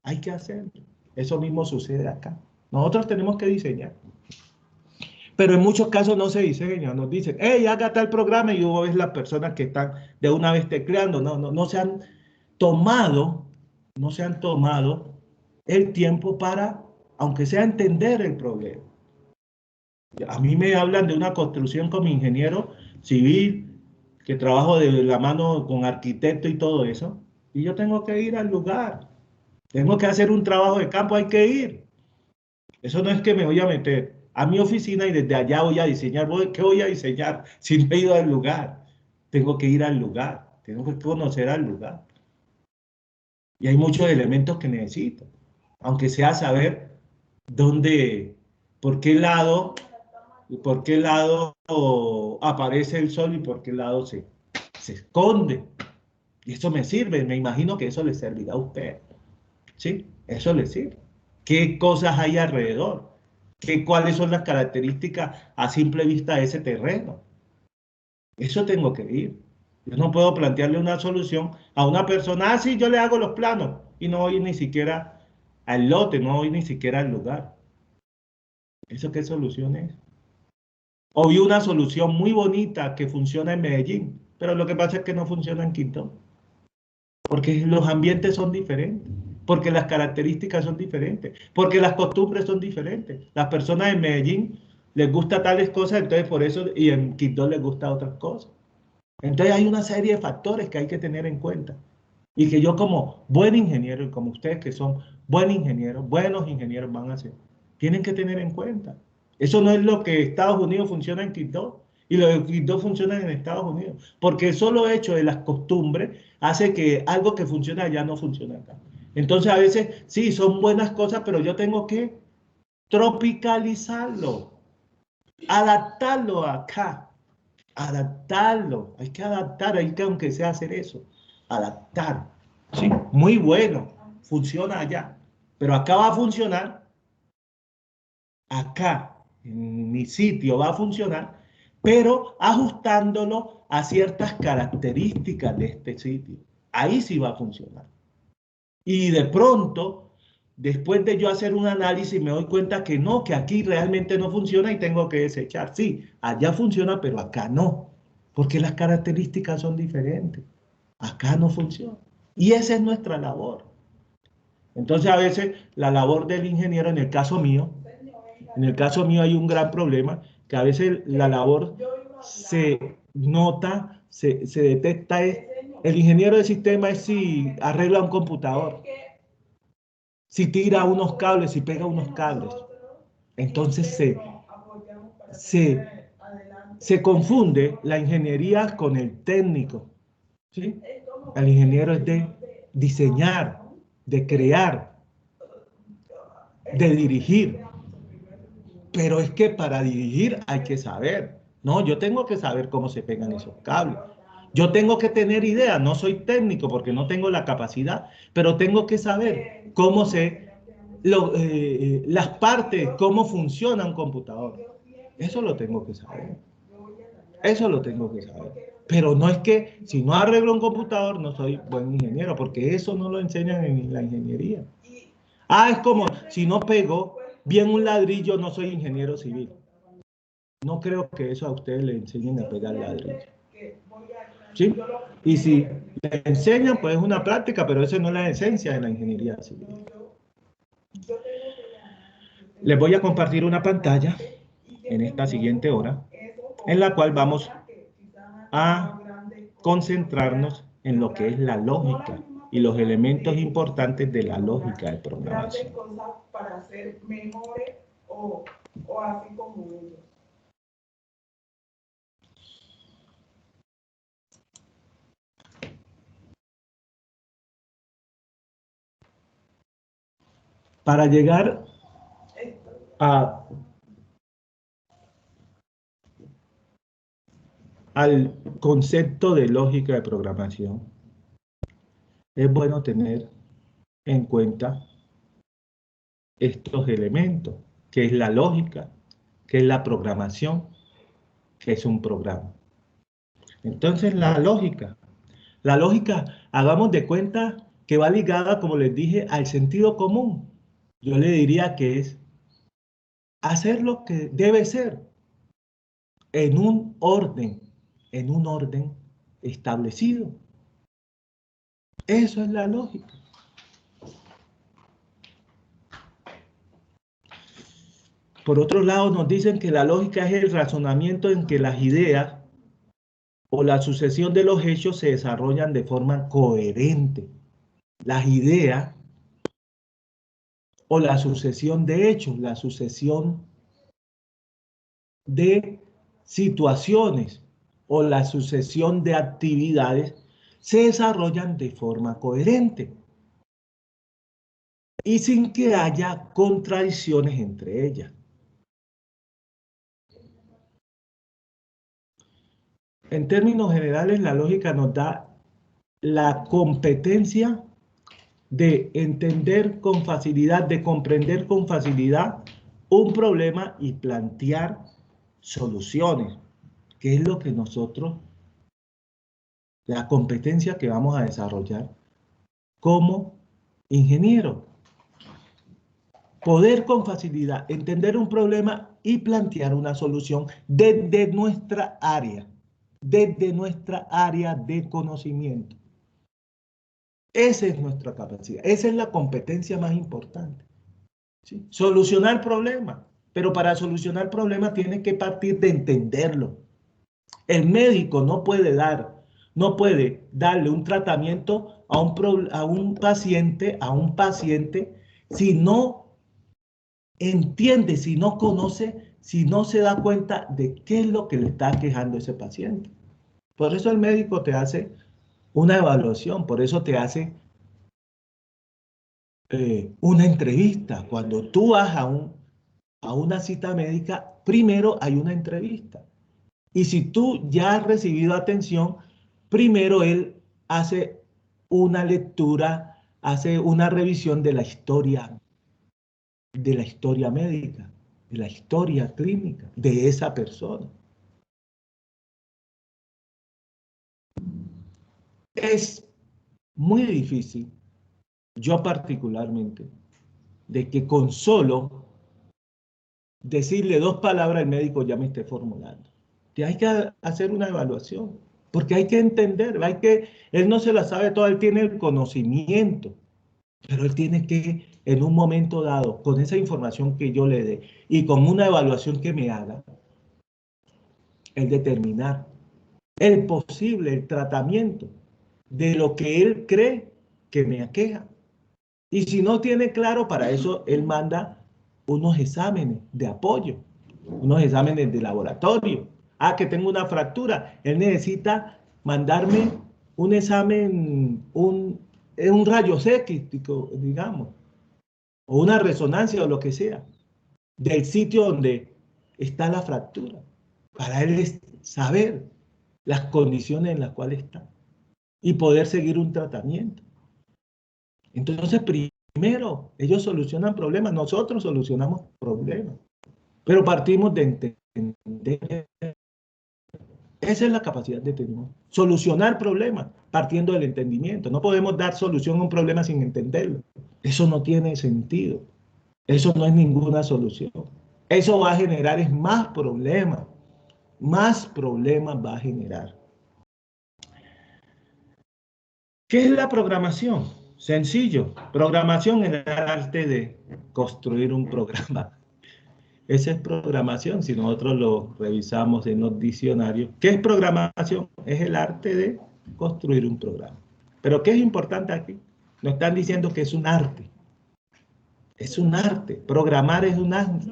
Hay que hacerlo. Eso mismo sucede acá. Nosotros tenemos que diseñar. Pero en muchos casos no se diseña. Nos dicen, hey, haga tal programa y luego ves las personas que están de una vez tecleando. No se han tomado, no se han tomado el tiempo para, aunque sea entender el problema. A mí me hablan de una construcción como ingeniero civil, que trabajo de la mano con arquitecto y todo eso, y yo tengo que ir al lugar, tengo que hacer un trabajo de campo, hay que ir. Eso no es que me voy a meter a mi oficina y desde allá voy a diseñar. ¿Qué voy a diseñar si no he ido al lugar? Tengo que ir al lugar, tengo que conocer al lugar. Y hay muchos elementos que necesito, aunque sea saber dónde, por qué lado y por qué lado aparece el sol y por qué lado se esconde. Y eso me sirve, me imagino que eso le servirá a usted. ¿Sí? Eso le sirve. ¿Qué cosas hay alrededor? ¿Cuáles son las características a simple vista de ese terreno? Eso tengo que ir. Yo no puedo plantearle una solución a una persona, ah, sí, yo le hago los planos y no voy ni siquiera al lote, no voy ni siquiera al lugar. ¿Eso qué solución es? O vi una solución muy bonita que funciona en Medellín, pero lo que pasa es que no funciona en Quito, porque los ambientes son diferentes, porque las características son diferentes, porque las costumbres son diferentes. Las personas en Medellín les gusta tales cosas, entonces por eso, y en Quito les gusta otras cosas. Entonces hay una serie de factores que hay que tener en cuenta. Y que yo como buen ingeniero y como ustedes que son buenos ingenieros van a hacer, tienen que tener en cuenta. Eso no es lo que Estados Unidos funciona en Quito y lo de Quito funciona en Estados Unidos. Porque el solo hecho de las costumbres hace que algo que funciona allá no funcione acá. Entonces a veces sí, son buenas cosas, pero yo tengo que tropicalizarlo, adaptarlo acá, adaptarlo. Hay que adaptar, hay que aunque sea hacer eso, adaptar. ¿Sí? Muy bueno, funciona allá, pero acá va a funcionar, acá, en mi sitio va a funcionar, pero ajustándolo a ciertas características de este sitio. Ahí sí va a funcionar. Y de pronto, después de yo hacer un análisis, me doy cuenta que no, que aquí realmente no funciona y tengo que desechar. Sí, allá funciona, pero acá no, porque las características son diferentes. Acá no funciona. Y esa es nuestra labor. Entonces, a veces la labor del ingeniero, en el caso mío hay un gran problema, que a veces la labor se nota, se detecta, es, el ingeniero de sistema es si arregla un computador, si tira unos cables, si pega unos cables. Entonces se, se confunde la ingeniería con el técnico, ¿sí? El ingeniero es de diseñar, de crear, de dirigir. Pero es que para dirigir hay que saber. No, yo tengo que saber cómo se pegan esos cables. Yo tengo que tener idea. No soy técnico porque no tengo la capacidad, pero tengo que saber cómo las partes, cómo funciona un computador. Eso lo tengo que saber. Eso lo tengo que saber. Pero no es que si no arreglo un computador no soy buen ingeniero, porque eso no lo enseñan en la ingeniería. Ah, es como si no pego bien un ladrillo, no soy ingeniero civil. No creo que eso a ustedes le enseñen a pegar ladrillo. ¿Sí? Y si le enseñan, pues es una práctica, pero eso no es la esencia de la ingeniería civil. Les voy a compartir una pantalla en esta siguiente hora, en la cual vamos a concentrarnos en lo que es la lógica y los elementos importantes de la lógica de programación. Para ser mejores o así como ellos. Para llegar al concepto de lógica de programación, es bueno tener en cuenta estos elementos, que es la lógica, que es la programación, que es un programa. Entonces, la lógica, hagamos de cuenta que va ligada, como les dije, al sentido común. Yo le diría que es hacer lo que debe ser en un orden establecido. Eso es la lógica. Por otro lado, nos dicen que la lógica es el razonamiento en que las ideas o la sucesión de los hechos se desarrollan de forma coherente. Las ideas o la sucesión de hechos, la sucesión de situaciones o la sucesión de actividades se desarrollan de forma coherente y sin que haya contradicciones entre ellas. En términos generales, la lógica nos da la competencia de entender con facilidad, de comprender con facilidad un problema y plantear soluciones, que es lo que nosotros, la competencia que vamos a desarrollar como ingeniero. Poder con facilidad entender un problema y plantear una solución desde nuestra área de conocimiento. Esa es nuestra capacidad, esa es la competencia más importante. ¿Sí? Solucionar problemas, pero para solucionar problemas tiene que partir de entenderlo. El médico no puede dar no puede darle un tratamiento a un paciente, si no entiende, si no conoce, si no se da cuenta de qué es lo que le está quejando ese paciente. Por eso el médico te hace una evaluación, por eso te hace una entrevista. Cuando tú vas a una cita médica, primero hay una entrevista. Y si tú ya has recibido atención, primero él hace una lectura, hace una revisión de la historia médica, de la historia clínica de esa persona. Es muy difícil, yo particularmente, de que con solo decirle 2 palabras el médico ya me esté formulando. Que hay que hacer una evaluación, porque hay que entender, él no se la sabe toda, él tiene el conocimiento, pero él tiene que, en un momento dado, con esa información que yo le dé y con una evaluación que me haga, el determinar el tratamiento de lo que él cree que me aqueja. Y si no tiene claro, para eso él manda unos exámenes de apoyo, unos exámenes de laboratorio. Ah, que tengo una fractura. Él necesita mandarme un examen, un rayos X, digamos, o una resonancia o lo que sea, del sitio donde está la fractura, para él saber las condiciones en las cuales está y poder seguir un tratamiento. Entonces, primero, ellos solucionan problemas, nosotros solucionamos problemas, pero partimos de entender. Esa es la capacidad que tenemos. Solucionar problemas partiendo del entendimiento. No podemos dar solución a un problema sin entenderlo. Eso no tiene sentido. Eso no es ninguna solución. Eso va a generar es más problemas. Más problemas va a generar. ¿Qué es la programación? Sencillo. Programación es el arte de construir un programa. Esa es programación, si nosotros lo revisamos en los diccionarios. ¿Qué es programación? Es el arte de construir un programa. Pero ¿qué es importante aquí? Nos están diciendo que es un arte. Es un arte. Programar es un arte.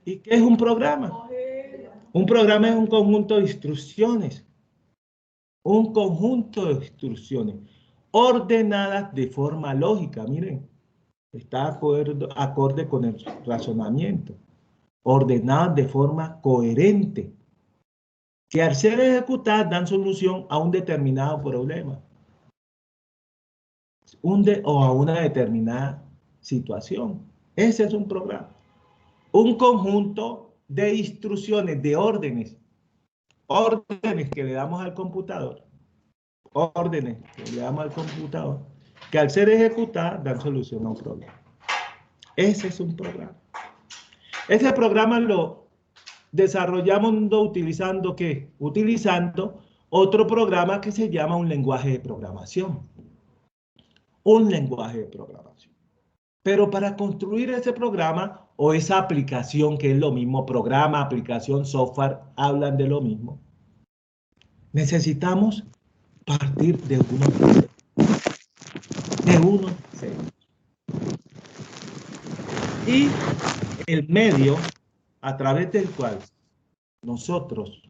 ¿Y qué es un programa? Un programa es un conjunto de instrucciones. Un conjunto de instrucciones ordenadas de forma lógica. Miren, está acorde con el razonamiento. Ordenadas de forma coherente, que al ser ejecutadas dan solución a un determinado problema o a una determinada situación. Ese es un programa. Un conjunto de instrucciones, de órdenes que le damos al computador, que al ser ejecutadas dan solución a un problema. Ese es un programa. Ese programa lo desarrollamos utilizando ¿qué? Utilizando otro programa que se llama un lenguaje de programación. Un lenguaje de programación. Pero para construir ese programa o esa aplicación, que es lo mismo, programa, aplicación, software, hablan de lo mismo, necesitamos partir de unos ceros. Y el medio a través del cual nosotros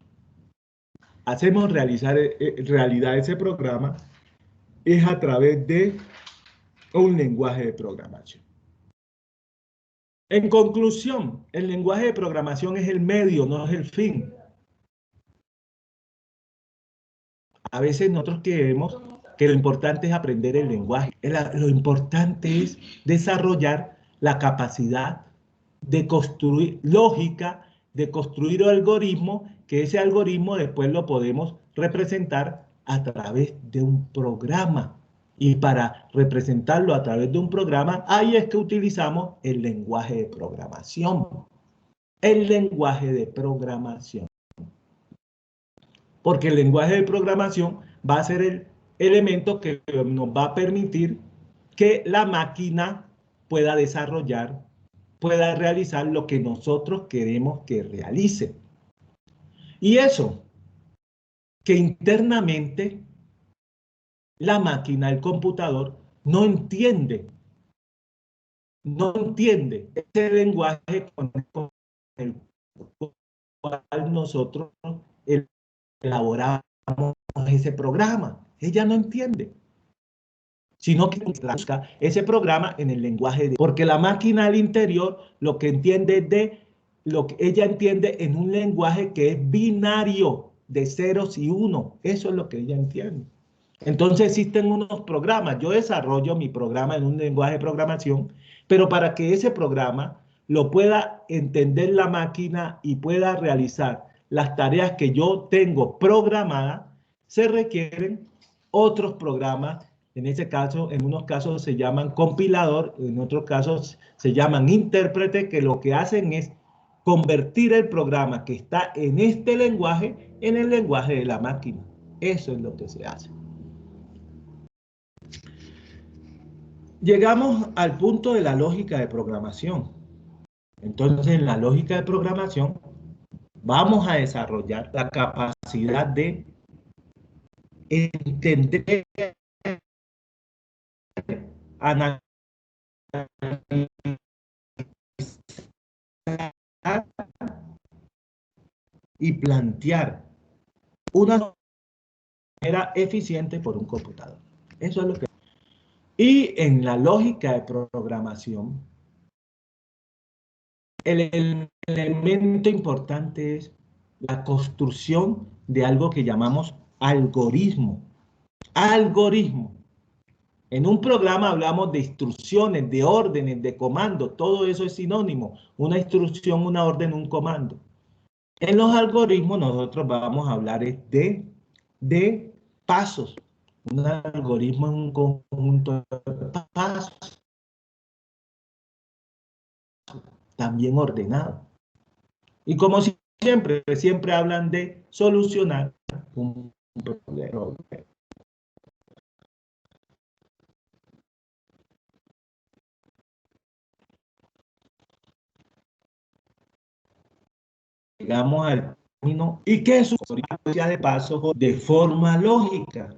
hacemos realidad ese programa es a través de un lenguaje de programación. En conclusión, el lenguaje de programación es el medio, no es el fin. A veces nosotros creemos que lo importante es aprender el lenguaje. Lo importante es desarrollar la capacidad de construir lógica, de construir algoritmos, que ese algoritmo después lo podemos representar a través de un programa. Y para representarlo a través de un programa, ahí es que utilizamos el lenguaje de programación. El lenguaje de programación. Porque el lenguaje de programación va a ser el elemento que nos va a permitir que la máquina pueda desarrollar, pueda realizar lo que nosotros queremos que realice. Y eso que internamente la máquina, el computador, no entiende ese lenguaje con el cual nosotros elaboramos ese programa. Ella no entiende, sino que busca ese programa en el lenguaje porque la máquina al interior lo que entiende es lo que ella entiende en un lenguaje que es binario, de ceros y uno. Eso es lo que ella entiende. Entonces existen unos programas. Yo desarrollo mi programa en un lenguaje de programación, pero para que ese programa lo pueda entender la máquina y pueda realizar las tareas que yo tengo programadas, se requieren otros programas. En ese caso, en unos casos se llaman compilador, en otros casos se llaman intérprete, que lo que hacen es convertir el programa que está en este lenguaje en el lenguaje de la máquina. Eso es lo que se hace. Llegamos al punto de la lógica de programación. Entonces, en la lógica de programación, vamos a desarrollar la capacidad de entender, analizar y plantear una manera eficiente por un computador. Eso es lo que... Y en la lógica de programación, el elemento importante es la construcción de algo que llamamos algoritmo. Algoritmo. En un programa hablamos de instrucciones, de órdenes, de comandos. Todo eso es sinónimo. Una instrucción, una orden, un comando. En los algoritmos nosotros vamos a hablar de pasos. Un algoritmo es un conjunto de pasos también ordenado. Y como siempre hablan de solucionar un problema. Llegamos al término y que es una secuencia de pasos de forma lógica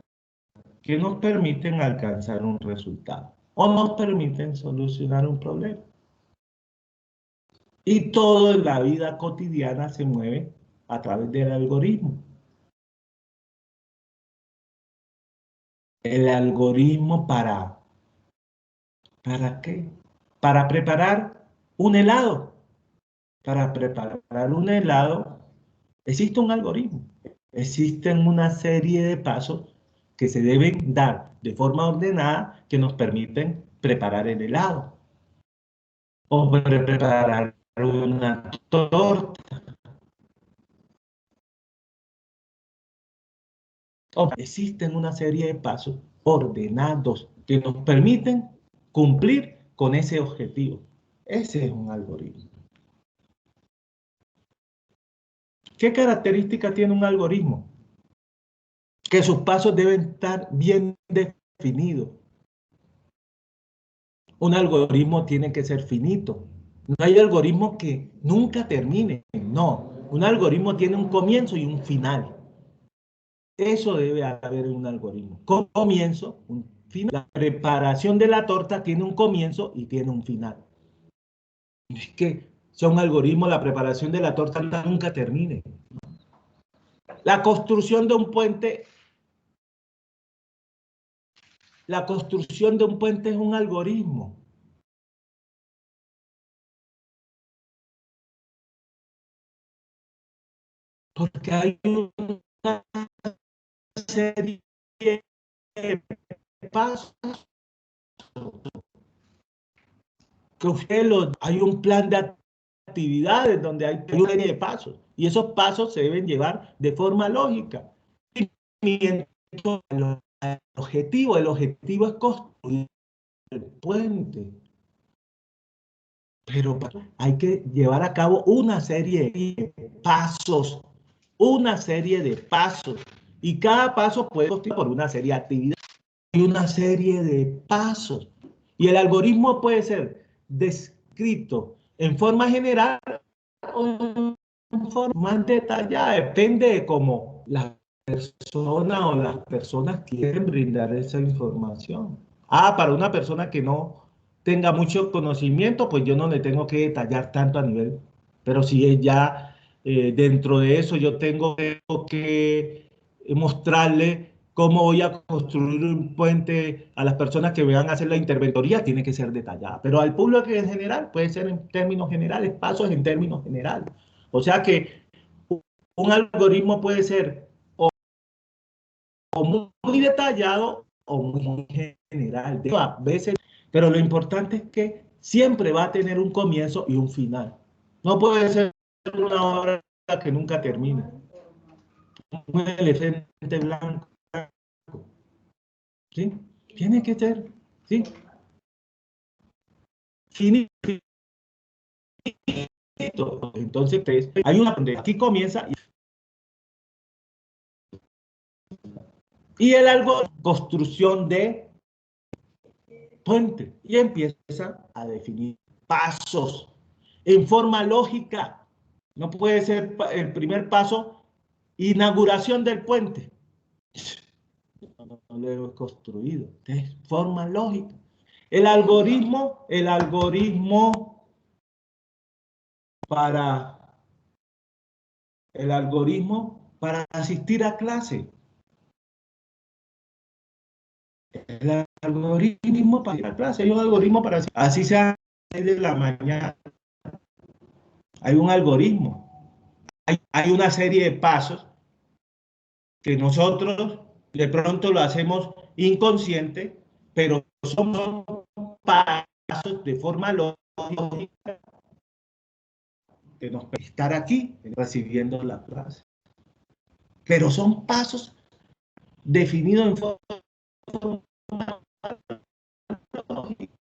que nos permiten alcanzar un resultado o nos permiten solucionar un problema. Y todo en la vida cotidiana se mueve a través del algoritmo. El algoritmo ¿para qué? Para preparar un helado. Para preparar un helado existe un algoritmo. Existen una serie de pasos que se deben dar de forma ordenada que nos permiten preparar el helado. O preparar una torta. Existen una serie de pasos ordenados que nos permiten cumplir con ese objetivo. Ese es un algoritmo. ¿Qué característica tiene un algoritmo? Que sus pasos deben estar bien definidos. Un algoritmo tiene que ser finito. No hay algoritmo que nunca termine. No, un algoritmo tiene un comienzo y un final. Eso debe haber en un algoritmo. Comienzo, un final. La preparación de la torta tiene un comienzo y tiene un final. Es que sea un algoritmo, la preparación de la torta nunca termine. La construcción de un puente, es un algoritmo. Porque hay una serie de pasos que hay un plan de actividades donde hay una serie de pasos y esos pasos se deben llevar de forma lógica. El objetivo es construir el puente, pero hay que llevar a cabo una serie de pasos, y cada paso puede construir por una serie de actividades y una serie de pasos. Y el algoritmo puede ser descrito en forma general o en forma más detallada, depende de cómo la persona o las personas quieren brindar esa información. Ah, para una persona que no tenga mucho conocimiento, pues yo no le tengo que detallar tanto a nivel, pero si es ya dentro de eso yo tengo que mostrarle cómo voy a construir un puente a las personas que van a hacer la interventoría, tiene que ser detallada, pero al público en general puede ser en términos generales, pasos en términos generales. O sea que un algoritmo puede ser o muy detallado o muy general. A veces, pero lo importante es que siempre va a tener un comienzo y un final. No puede ser una obra que nunca termina. Un elefante blanco, ¿sí? Tiene que ser, ¿sí? Finito. Entonces, pues, hay una donde aquí comienza y el algo construcción de puente y empieza a definir pasos en forma lógica. No puede ser el primer paso, inauguración del puente. No lo he construido. De forma lógica. El algoritmo para el algoritmo para asistir a clase. El algoritmo para ir a clase. Hay un algoritmo para así sea de la mañana. Hay un algoritmo. Hay una serie de pasos que nosotros de pronto lo hacemos inconsciente, pero son pasos de forma lógica que nos permiten estar aquí recibiendo la clase. Pero son pasos definidos en forma lógica.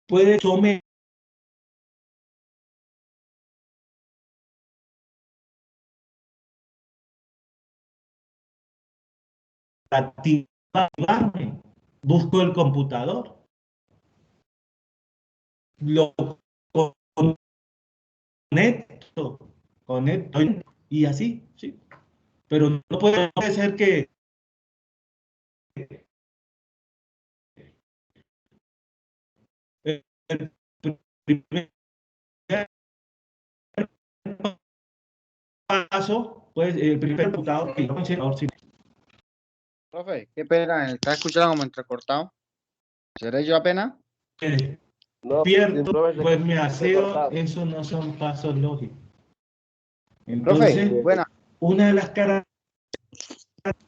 Puede tomar activarme, busco el computador, lo conecto, conecto y así, ¿sí? Pero no puede ser que el primer paso, pues el primer computador que yo mencioné, Profe, qué pena, está escuchando como entrecortado. ¿Seré yo apenas? No, despierto, pues me aseo, cortado. eso no son pasos lógicos. Profe, Entonces, buena. una de las caras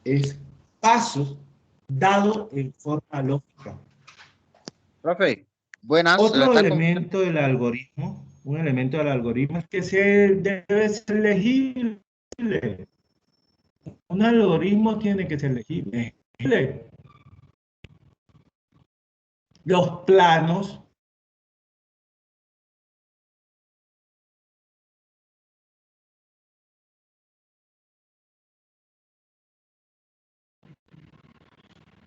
es pasos dados en forma lógica. Profe, buenas. Se le Otro está escuchando. elemento del algoritmo, un elemento del algoritmo es que debe ser legible. Un algoritmo tiene que ser legible. Los planos,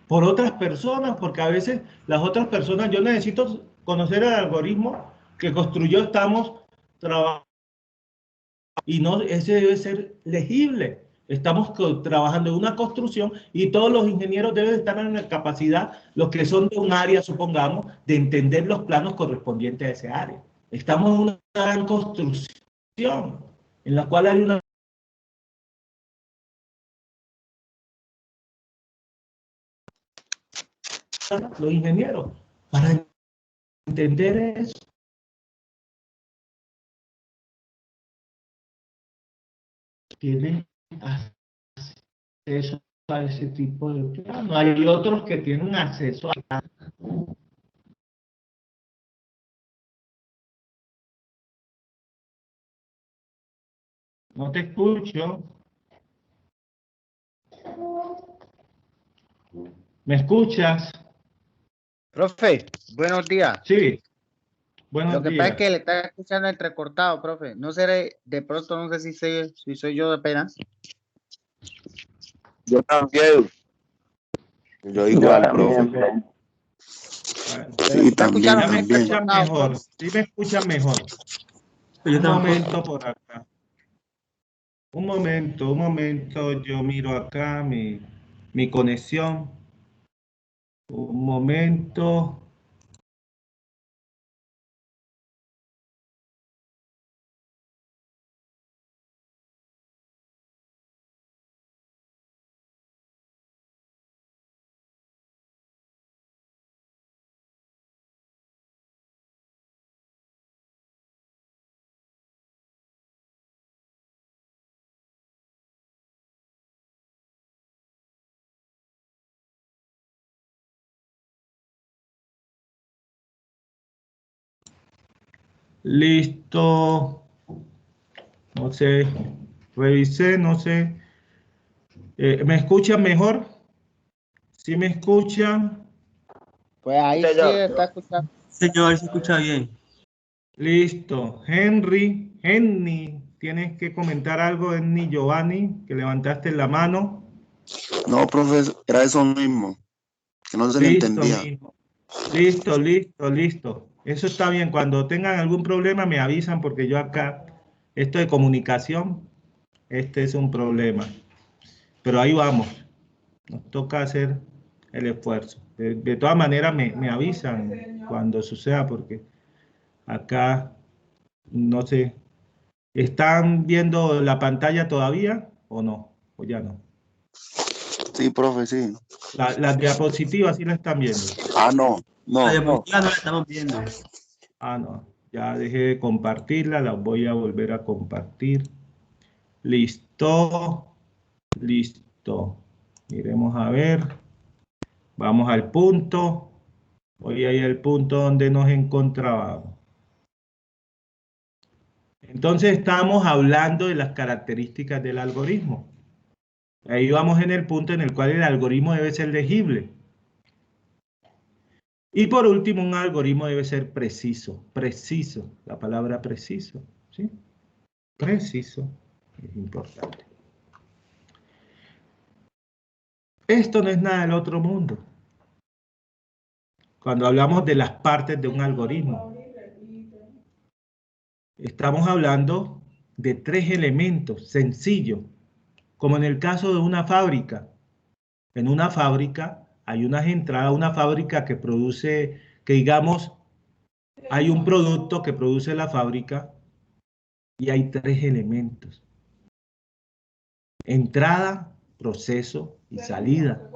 por otras personas, porque a veces las otras personas, yo necesito conocer el algoritmo que construyó, estamos trabajando, y no, ese debe ser legible. Estamos trabajando en una construcción y todos los ingenieros deben estar en la capacidad, los que son de un área, supongamos, de entender los planos correspondientes a ese área. Estamos en una gran construcción en la cual hay una... Los ingenieros, para entender eso, tienen acceso a ese tipo de plano. Hay otros que tienen acceso a... No te escucho. ¿Me escuchas? Profe, buenos días. Sí, Lo buenos que pasa es días. que le está escuchando entrecortado, profe. No seré, de pronto no sé si soy yo apenas. Yo también. Yo igual, profe. Bueno, Sí, también, ya me también. escuchan mejor. Sí me escuchan mejor. Un momento por acá. Un momento. Yo miro acá mi conexión. Un momento. Listo. No sé. Revisé, no sé. ¿Me escuchan mejor? ¿Sí me escuchan? Pues ahí sí está escuchando. Señor, se escucha bien. Listo. Henry, ¿tienes que comentar algo, Henry Giovanni, que levantaste la mano? No, profe, era eso mismo, que no se le Listo, entendía. mijo. Listo. Eso está bien. Cuando tengan algún problema me avisan porque yo acá, esto de comunicación, este es un problema. Pero ahí vamos. Nos toca hacer el esfuerzo. De todas maneras me avisan cuando suceda porque acá, no sé, ¿están viendo la pantalla todavía o no? O ya no. Sí, profe, sí. Las diapositivas sí la están viendo. Ah, no. La diapositiva no la estamos viendo. Ah, no. Ya dejé de compartirla, la voy a volver a compartir. Listo. Miremos a ver. Vamos al punto. Hoy hay el punto donde nos encontrábamos. Entonces estamos hablando de las características del algoritmo. Ahí vamos en el punto en el cual el algoritmo debe ser legible. Y por último, un algoritmo debe ser preciso. Preciso, la palabra preciso, ¿sí? Preciso, es importante. Esto no es nada del otro mundo. Cuando hablamos de las partes de un algoritmo, estamos hablando de 3 elementos sencillos, como en el caso de una fábrica. En una fábrica hay unas entradas, una fábrica que produce, que digamos, hay un producto que produce la fábrica y hay 3 elementos. Entrada, proceso y salida.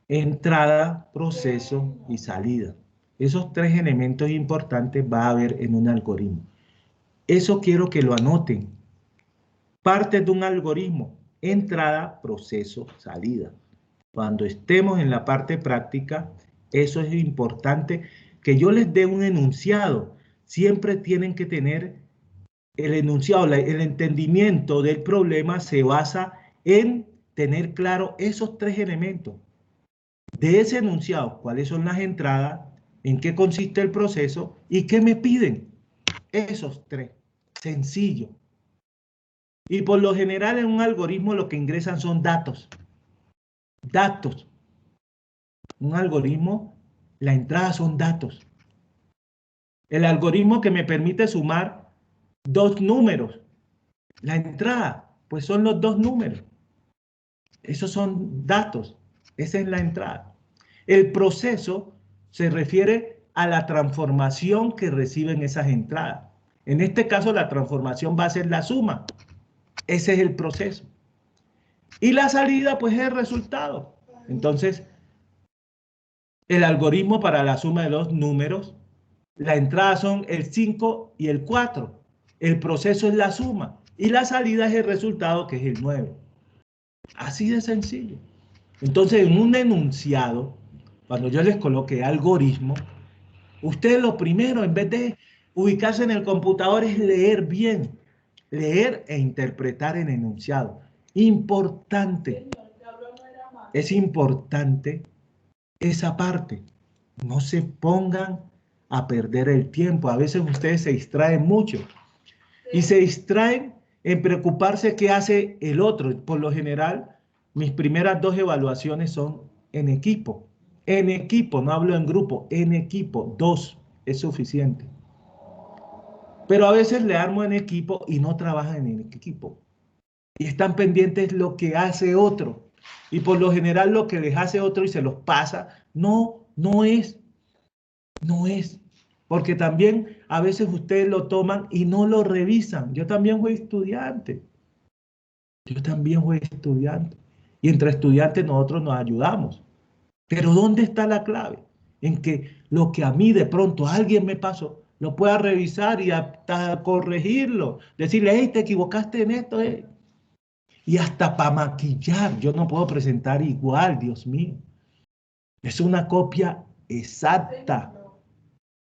Entrada, proceso y salida. Esos 3 elementos importantes va a haber en un algoritmo. Eso quiero que lo anoten. Parte de un algoritmo, entrada, proceso, salida. Cuando estemos en la parte práctica, eso es importante, que yo les dé un enunciado. Siempre tienen que tener el enunciado, el entendimiento del problema se basa en tener claro esos 3 elementos. De ese enunciado, cuáles son las entradas, en qué consiste el proceso y qué me piden. Esos 3. Sencillo. Y por lo general en un algoritmo lo que ingresan son datos. Datos. Un algoritmo, la entrada son datos. El algoritmo que me permite sumar 2 números. La entrada, pues son los 2 números. Esos son datos. Esa es la entrada. El proceso se refiere a la transformación que reciben esas entradas. En este caso, la transformación va a ser la suma. Ese es el proceso. Y la salida, pues, es el resultado. Entonces, el algoritmo para la suma de los números, la entrada son el 5 y el 4. El proceso es la suma. Y la salida es el resultado, que es el 9. Así de sencillo. Entonces, en un enunciado, cuando yo les coloque algoritmo, ustedes lo primero, en vez de ubicarse en el computador, es leer bien. Leer e interpretar el enunciado. Importante. Es importante esa parte. No se pongan a perder el tiempo. A veces ustedes se distraen mucho. Y se distraen en preocuparse qué hace el otro. Por lo general, mis primeras 2 evaluaciones son en equipo. En equipo, no hablo en grupo, en equipo, 2 es suficiente. Pero a veces le armo en equipo y no trabajan en el equipo. Y están pendientes lo que hace otro. Y por lo general lo que les hace otro y se los pasa, no es. Porque también a veces ustedes lo toman y no lo revisan. Yo también fui estudiante. Y entre estudiantes nosotros nos ayudamos. Pero ¿dónde está la clave? En que lo que a mí de pronto alguien me pasó, lo pueda revisar y hasta corregirlo. Decirle, hey, te equivocaste en esto. Y hasta para maquillar, yo no puedo presentar igual, Dios mío. Es una copia exacta.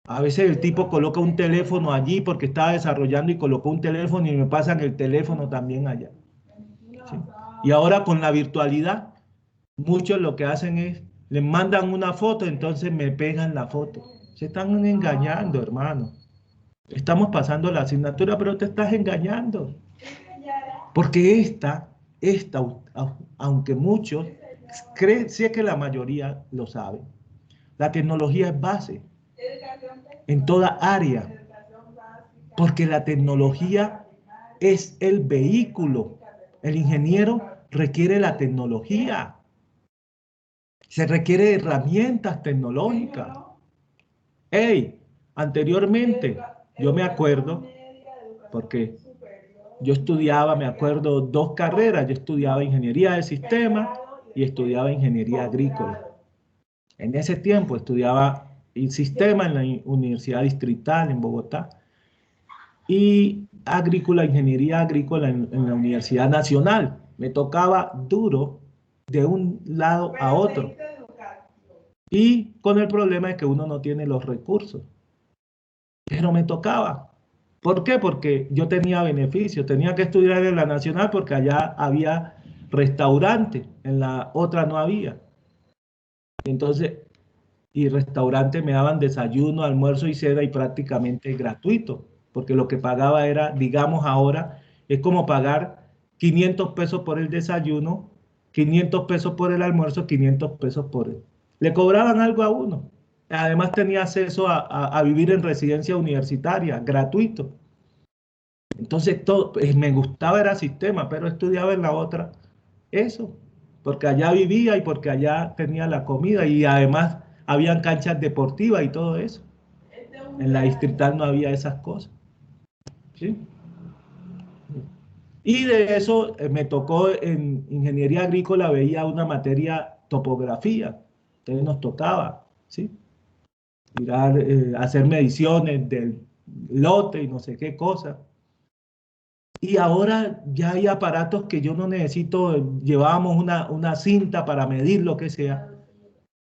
A veces el tipo coloca un teléfono allí porque estaba desarrollando y colocó un teléfono y me pasan el teléfono también allá. ¿Sí? Y ahora con la virtualidad, muchos lo que hacen es, les mandan una foto, entonces me pegan la foto. Se están engañando, hermano. Estamos pasando la asignatura, pero te estás engañando. Porque aunque muchos creen, sé que la mayoría lo sabe, la tecnología es base en toda área, porque la tecnología es el vehículo. El ingeniero requiere la tecnología. Se requiere herramientas tecnológicas. Hey, anteriormente, yo me acuerdo, porque yo estudiaba, me acuerdo, 2 carreras. Yo estudiaba ingeniería de sistemas y estudiaba ingeniería agrícola. En ese tiempo estudiaba el sistema en la Universidad Distrital en Bogotá y ingeniería agrícola en la Universidad Nacional. Me tocaba duro de un lado a otro. Y con el problema de que uno no tiene los recursos. Pero me tocaba. ¿Por qué? Porque yo tenía beneficio. Tenía que estudiar en la Nacional porque allá había restaurante, en la otra no había. Entonces, y restaurante me daban desayuno, almuerzo y cena y prácticamente gratuito, porque lo que pagaba era, digamos ahora, es como pagar 500 pesos por el desayuno, 500 pesos por el almuerzo, 500 pesos por él. Le cobraban algo a uno. Además tenía acceso a vivir en residencia universitaria, gratuito. Entonces me gustaba era sistema, pero estudiaba en la otra eso, porque allá vivía y porque allá tenía la comida y además habían canchas deportivas y todo eso. En la distrital no había esas cosas. ¿Sí? Y de eso me tocó en ingeniería agrícola, veía una materia topografía. Entonces nos tocaba, ¿sí? Mirar, hacer mediciones del lote y no sé qué cosa. Y ahora ya hay aparatos que yo no necesito, llevábamos una cinta para medir lo que sea.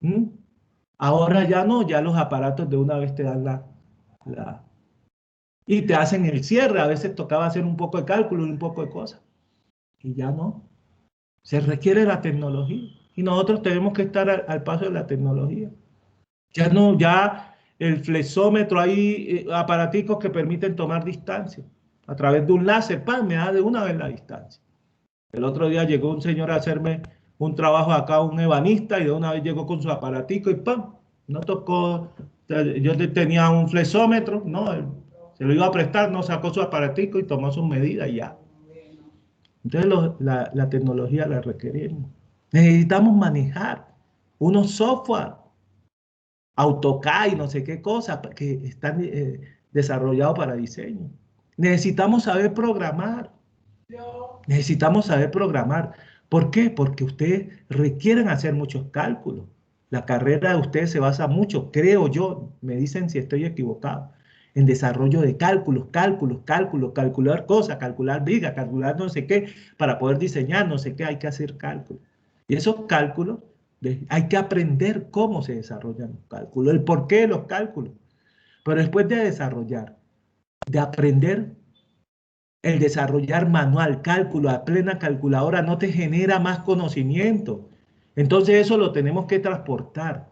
¿Mm? Ahora ya no, ya los aparatos de una vez te dan y te hacen el cierre. A veces tocaba hacer un poco de cálculo y un poco de cosas. Y ya no. Se requiere la tecnología. Y nosotros tenemos que estar al paso de la tecnología. Ya no, ya el flexómetro, hay aparaticos que permiten tomar distancia. A través de un láser, ¡pam!, me da de una vez la distancia. El otro día llegó un señor a hacerme un trabajo acá, un ebanista, y de una vez llegó con su aparatico y ¡pam! No tocó. Yo tenía un flexómetro, ¿no? Se lo iba a prestar, no sacó su aparatico y tomó sus medidas y ya. Entonces la tecnología la requerimos. Necesitamos manejar unos software, AutoCAD y no sé qué cosas que están desarrollados para diseño. Necesitamos saber programar. Necesitamos saber programar. ¿Por qué? Porque ustedes requieren hacer muchos cálculos. La carrera de ustedes se basa mucho, creo yo, me dicen si estoy equivocado, en desarrollo de cálculos, calcular cosas, calcular vigas, calcular no sé qué, para poder diseñar no sé qué, hay que hacer cálculos. Y esos cálculos, hay que aprender cómo se desarrollan los cálculos, el porqué de los cálculos. Pero después de desarrollar, de aprender, el desarrollar manual, cálculo, a plena calculadora no te genera más conocimiento. Entonces eso lo tenemos que transportar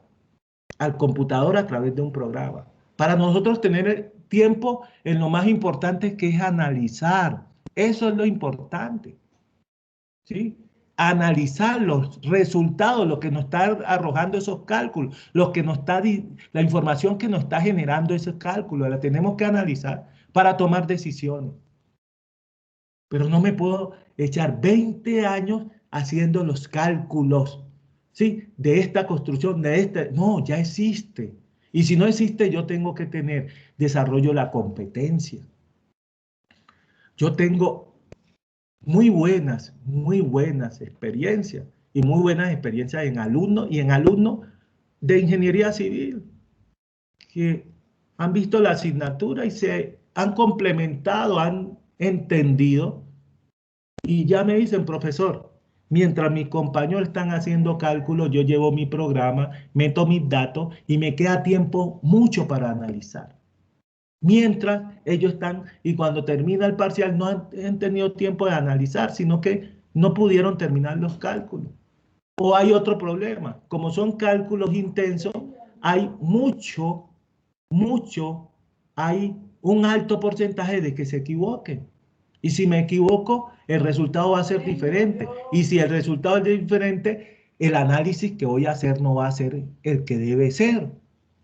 al computador a través de un programa. Para nosotros tener tiempo en lo más importante que es analizar. Eso es lo importante. ¿Sí? analizar los resultados, lo que nos está arrojando esos cálculos, la información que nos está generando ese cálculo, la tenemos que analizar para tomar decisiones. Pero no me puedo echar 20 años haciendo los cálculos, ¿sí? De esta construcción, no, ya existe. Y si no existe, yo tengo que desarrollo la competencia. Yo tengo muy buenas experiencias y muy buenas experiencias en alumnos de ingeniería civil que han visto la asignatura y se han complementado, han entendido y ya me dicen, profesor, mientras mis compañeros están haciendo cálculos, yo llevo mi programa, meto mis datos y me queda tiempo mucho para analizar. Mientras ellos están, y cuando termina el parcial no han tenido tiempo de analizar, sino que no pudieron terminar los cálculos. O hay otro problema, como son cálculos intensos, hay hay un alto porcentaje de que se equivoquen. Y si me equivoco, el resultado va a ser diferente. Y si el resultado es diferente, el análisis que voy a hacer no va a ser el que debe ser,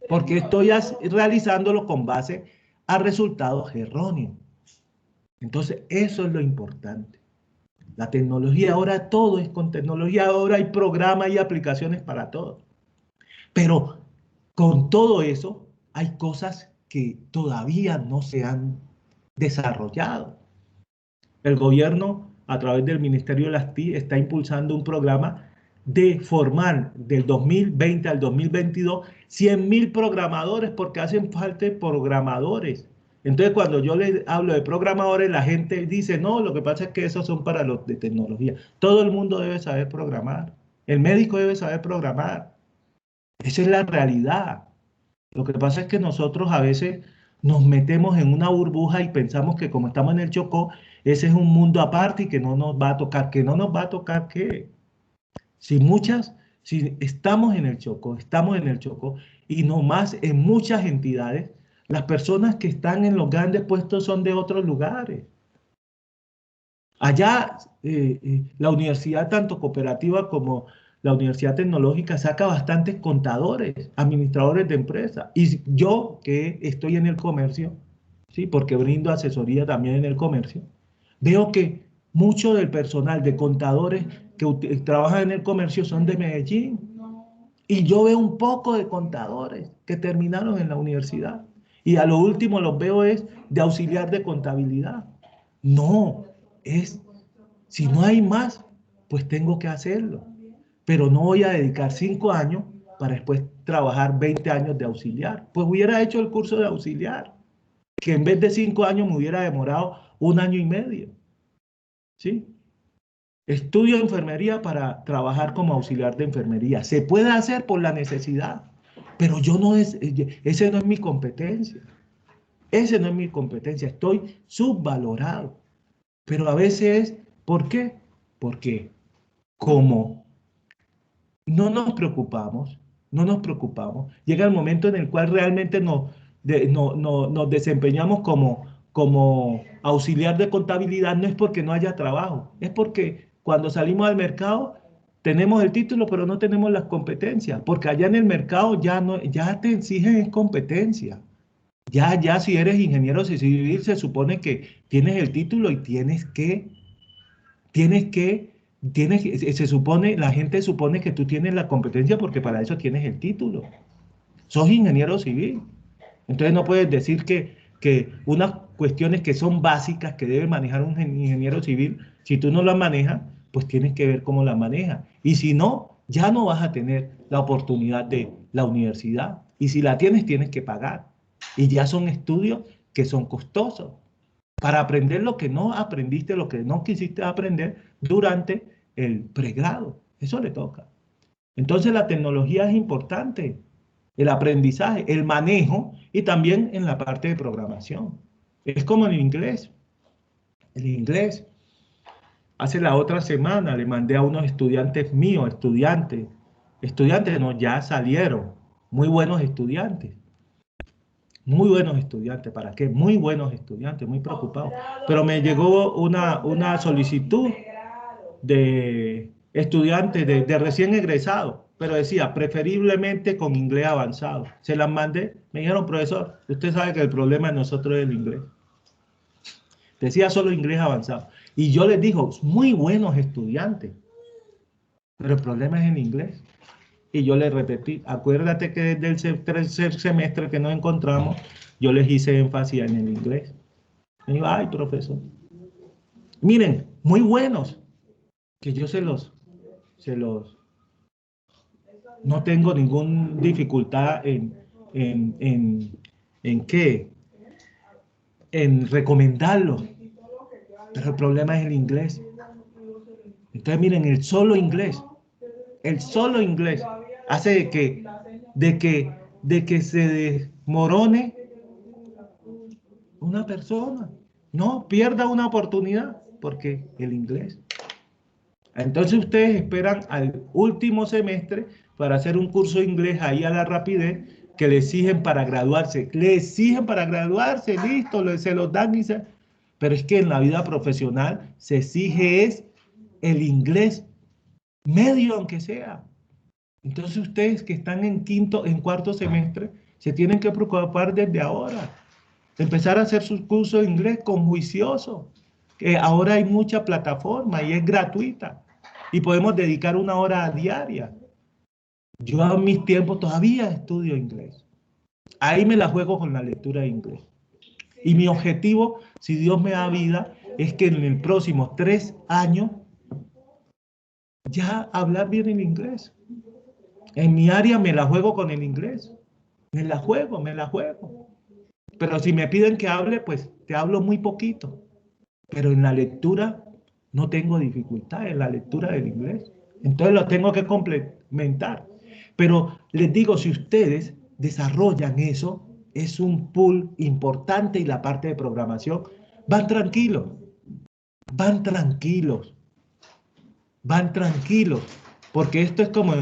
porque estoy realizándolo con base a resultados erróneos. Entonces, eso es lo importante. La tecnología, ahora todo es con tecnología, ahora hay programas y aplicaciones para todo. Pero con todo eso, hay cosas que todavía no se han desarrollado. El gobierno, a través del Ministerio de las TIC, está impulsando un programa de formar del 2020 al 2022 100.000 programadores, porque hacen falta programadores. Entonces, cuando yo les hablo de programadores, la gente dice, no, lo que pasa es que esos son para los de tecnología. Todo el mundo debe saber programar. El médico debe saber programar. Esa es la realidad. Lo que pasa es que nosotros a veces nos metemos en una burbuja y pensamos que como estamos en el Chocó, ese es un mundo aparte y que no nos va a tocar. ¿Que no nos va a tocar qué? Si estamos en el Chocó, y no más en muchas entidades, las personas que están en los grandes puestos son de otros lugares. Allá, la universidad, tanto cooperativa como la universidad tecnológica, saca bastantes contadores, administradores de empresas. Y yo, que estoy en el comercio, ¿sí? Porque brindo asesoría también en el comercio, veo que mucho del personal de contadores que trabajan en el comercio son de Medellín. Y yo veo un poco de contadores que terminaron en la universidad. Y a lo último los veo es de auxiliar de contabilidad. No, si no hay más, pues tengo que hacerlo. Pero no voy a dedicar 5 años para después trabajar 20 años de auxiliar. Pues hubiera hecho el curso de auxiliar, que en vez de 5 años me hubiera demorado 1 año y medio. ¿Sí? Estudio enfermería para trabajar como auxiliar de enfermería. Se puede hacer por la necesidad, pero ese no es mi competencia. Ese no es mi competencia. Estoy subvalorado. Pero a veces, ¿por qué? Porque como no nos preocupamos, llega el momento en el cual realmente nos desempeñamos como auxiliar de contabilidad, no es porque no haya trabajo, es porque cuando salimos al mercado tenemos el título, pero no tenemos las competencias, porque allá en el mercado ya te exigen competencia. Ya si eres ingeniero civil, se supone que tienes el título y la gente supone que tú tienes la competencia porque para eso tienes el título. Sos ingeniero civil. Entonces no puedes decir que unas cuestiones que son básicas que debe manejar un ingeniero civil, si tú no las manejas, pues tienes que ver cómo las manejas. Y si no, ya no vas a tener la oportunidad de la universidad. Y si la tienes, tienes que pagar. Y ya son estudios que son costosos. Para aprender lo que no aprendiste, lo que no quisiste aprender durante el pregrado. Eso le toca. Entonces la tecnología es importante. El aprendizaje, el manejo y también en la parte de programación. Es como el inglés. El inglés. Hace la otra semana le mandé a unos estudiantes míos, estudiantes no, ya salieron, muy buenos estudiantes. Muy buenos estudiantes, ¿para qué? Muy buenos estudiantes, muy preocupados. Pero me llegó una solicitud de estudiantes de recién egresados, pero decía, preferiblemente con inglés avanzado. Se las mandé, me dijeron, profesor, usted sabe que el problema de nosotros es el inglés. Decía solo inglés avanzado. Y yo les digo, muy buenos estudiantes, pero el problema es el inglés. Y yo les repetí, acuérdate que desde el tercer semestre que nos encontramos, yo les hice énfasis en el inglés. Me digo, ay, profesor. Miren, muy buenos, que yo no tengo ninguna dificultad en qué, en recomendarlos, pero el problema es el inglés. Entonces, miren, el solo inglés hace de que se desmorone una persona, no pierda una oportunidad, porque el inglés. Entonces ustedes esperan al último semestre para hacer un curso de inglés ahí a la rapidez que le exigen para graduarse. Le exigen para graduarse, listo, se los dan y se... Pero es que en la vida profesional se exige es el inglés medio, aunque sea. Entonces ustedes que están en cuarto semestre, se tienen que preocupar desde ahora. Empezar a hacer sus cursos de inglés con juicioso. Que ahora hay mucha plataforma y es gratuita. Y podemos dedicar 1 hora diaria. Yo a mis tiempos todavía estudio inglés. Ahí me la juego con la lectura de inglés. Y mi objetivo, si Dios me da vida, es que en los próximos 3 años ya hablar bien el inglés. En mi área me la juego con el inglés. Me la juego. Pero si me piden que hable, pues te hablo muy poquito. Pero en la lectura no tengo dificultad, en la lectura del inglés. Entonces lo tengo que complementar. Pero les digo, si ustedes desarrollan eso, es un pool importante y la parte de programación, van tranquilos, porque esto es como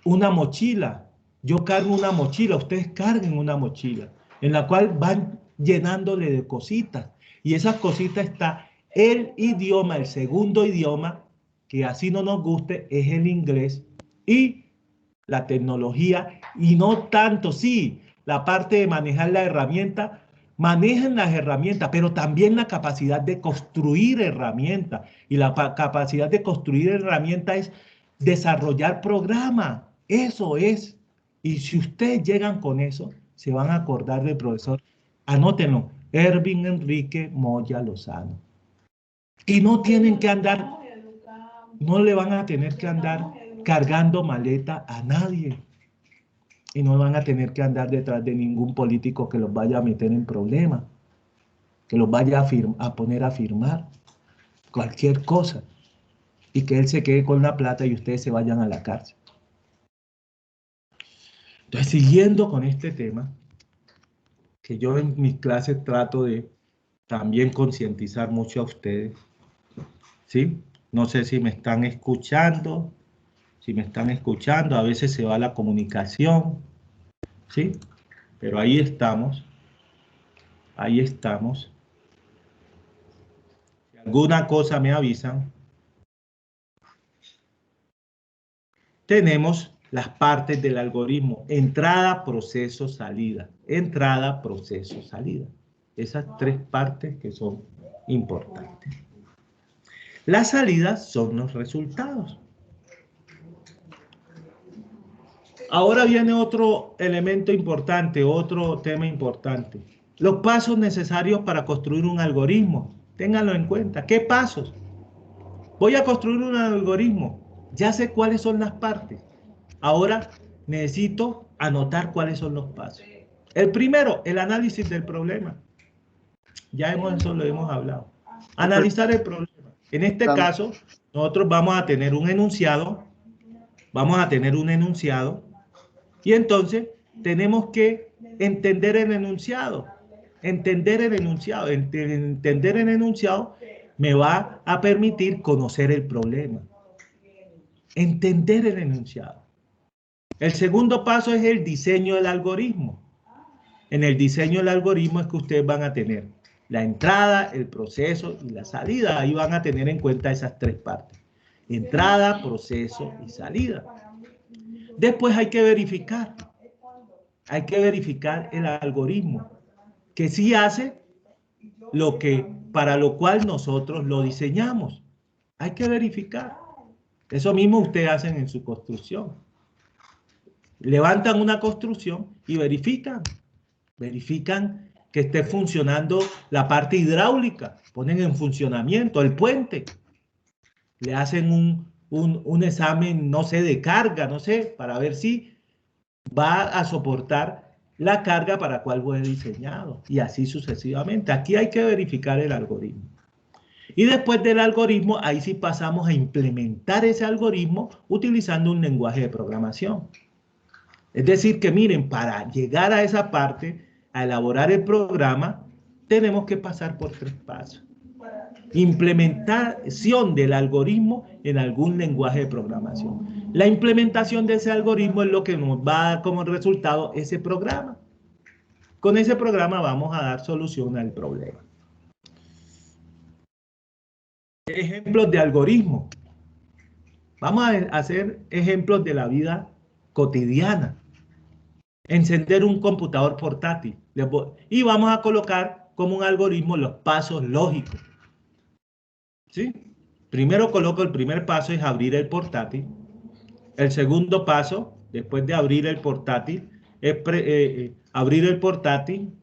una mochila. Yo cargo una mochila, ustedes carguen una mochila, en la cual van llenándole de cositas. Y esas cositas está el idioma, el segundo idioma, que así no nos guste, es el inglés, y la tecnología, y no tanto, sí, la parte de manejar la herramienta, manejen las herramientas, pero también la capacidad de construir herramientas. Y la capacidad de construir herramientas es desarrollar programas. Eso es. Y si ustedes llegan con eso, se van a acordar del profesor. Anótenlo. Ervin Enrique Moya Lozano. Y no tienen que andar, no le van a tener que andar cargando maleta a nadie. Y no van a tener que andar detrás de ningún político que los vaya a meter en problemas, que los vaya a poner a firmar cualquier cosa y que él se quede con la plata y ustedes se vayan a la cárcel. Entonces, siguiendo con este tema, que yo en mis clases trato de también concientizar mucho a ustedes, ¿sí? No sé si me están escuchando, a veces se va la comunicación, ¿sí? Pero ahí estamos. Si alguna cosa me avisan. Tenemos las partes del algoritmo: entrada, proceso, salida. Entrada, proceso, salida. Esas 3 partes que son importantes. Las salidas son los resultados. Ahora viene otro elemento importante, otro tema importante. Los pasos necesarios para construir un algoritmo. Ténganlo en cuenta. ¿Qué pasos? Voy a construir un algoritmo. Ya sé cuáles son las partes. Ahora necesito anotar cuáles son los pasos. El primero, el análisis del problema. Ya eso lo hemos hablado. Analizar el problema. En este caso, nosotros vamos a tener un enunciado. Y entonces tenemos que entender el enunciado. Entender el enunciado me va a permitir conocer el problema. Entender el enunciado. El segundo paso es el diseño del algoritmo. En el diseño del algoritmo es que ustedes van a tener la entrada, el proceso y la salida. Ahí van a tener en cuenta esas 3 partes. entrada, proceso y salida. Después hay que verificar el algoritmo, que sí hace lo que, para lo cual nosotros lo diseñamos. Hay que verificar. Eso mismo ustedes hacen en su construcción. Levantan una construcción y verifican que esté funcionando la parte hidráulica, ponen en funcionamiento el puente, le hacen un examen, no sé, de carga, no sé, para ver si va a soportar la carga para la cual fue diseñado, y así sucesivamente. Aquí hay que verificar el algoritmo. Y después del algoritmo, ahí sí pasamos a implementar ese algoritmo utilizando un lenguaje de programación. Es decir, que miren, para llegar a esa parte, a elaborar el programa, tenemos que pasar por 3 pasos. Implementación del algoritmo en algún lenguaje de programación. La implementación de ese algoritmo es lo que nos va a dar como resultado ese programa. Con ese programa vamos a dar solución al problema. Ejemplos de algoritmo. Vamos a hacer ejemplos de la vida cotidiana. Encender un computador portátil. Y vamos a colocar como un algoritmo los pasos lógicos. ¿Sí? Primero coloco el primer paso, es abrir el portátil. El segundo paso, después de abrir el portátil, es abrir el portátil,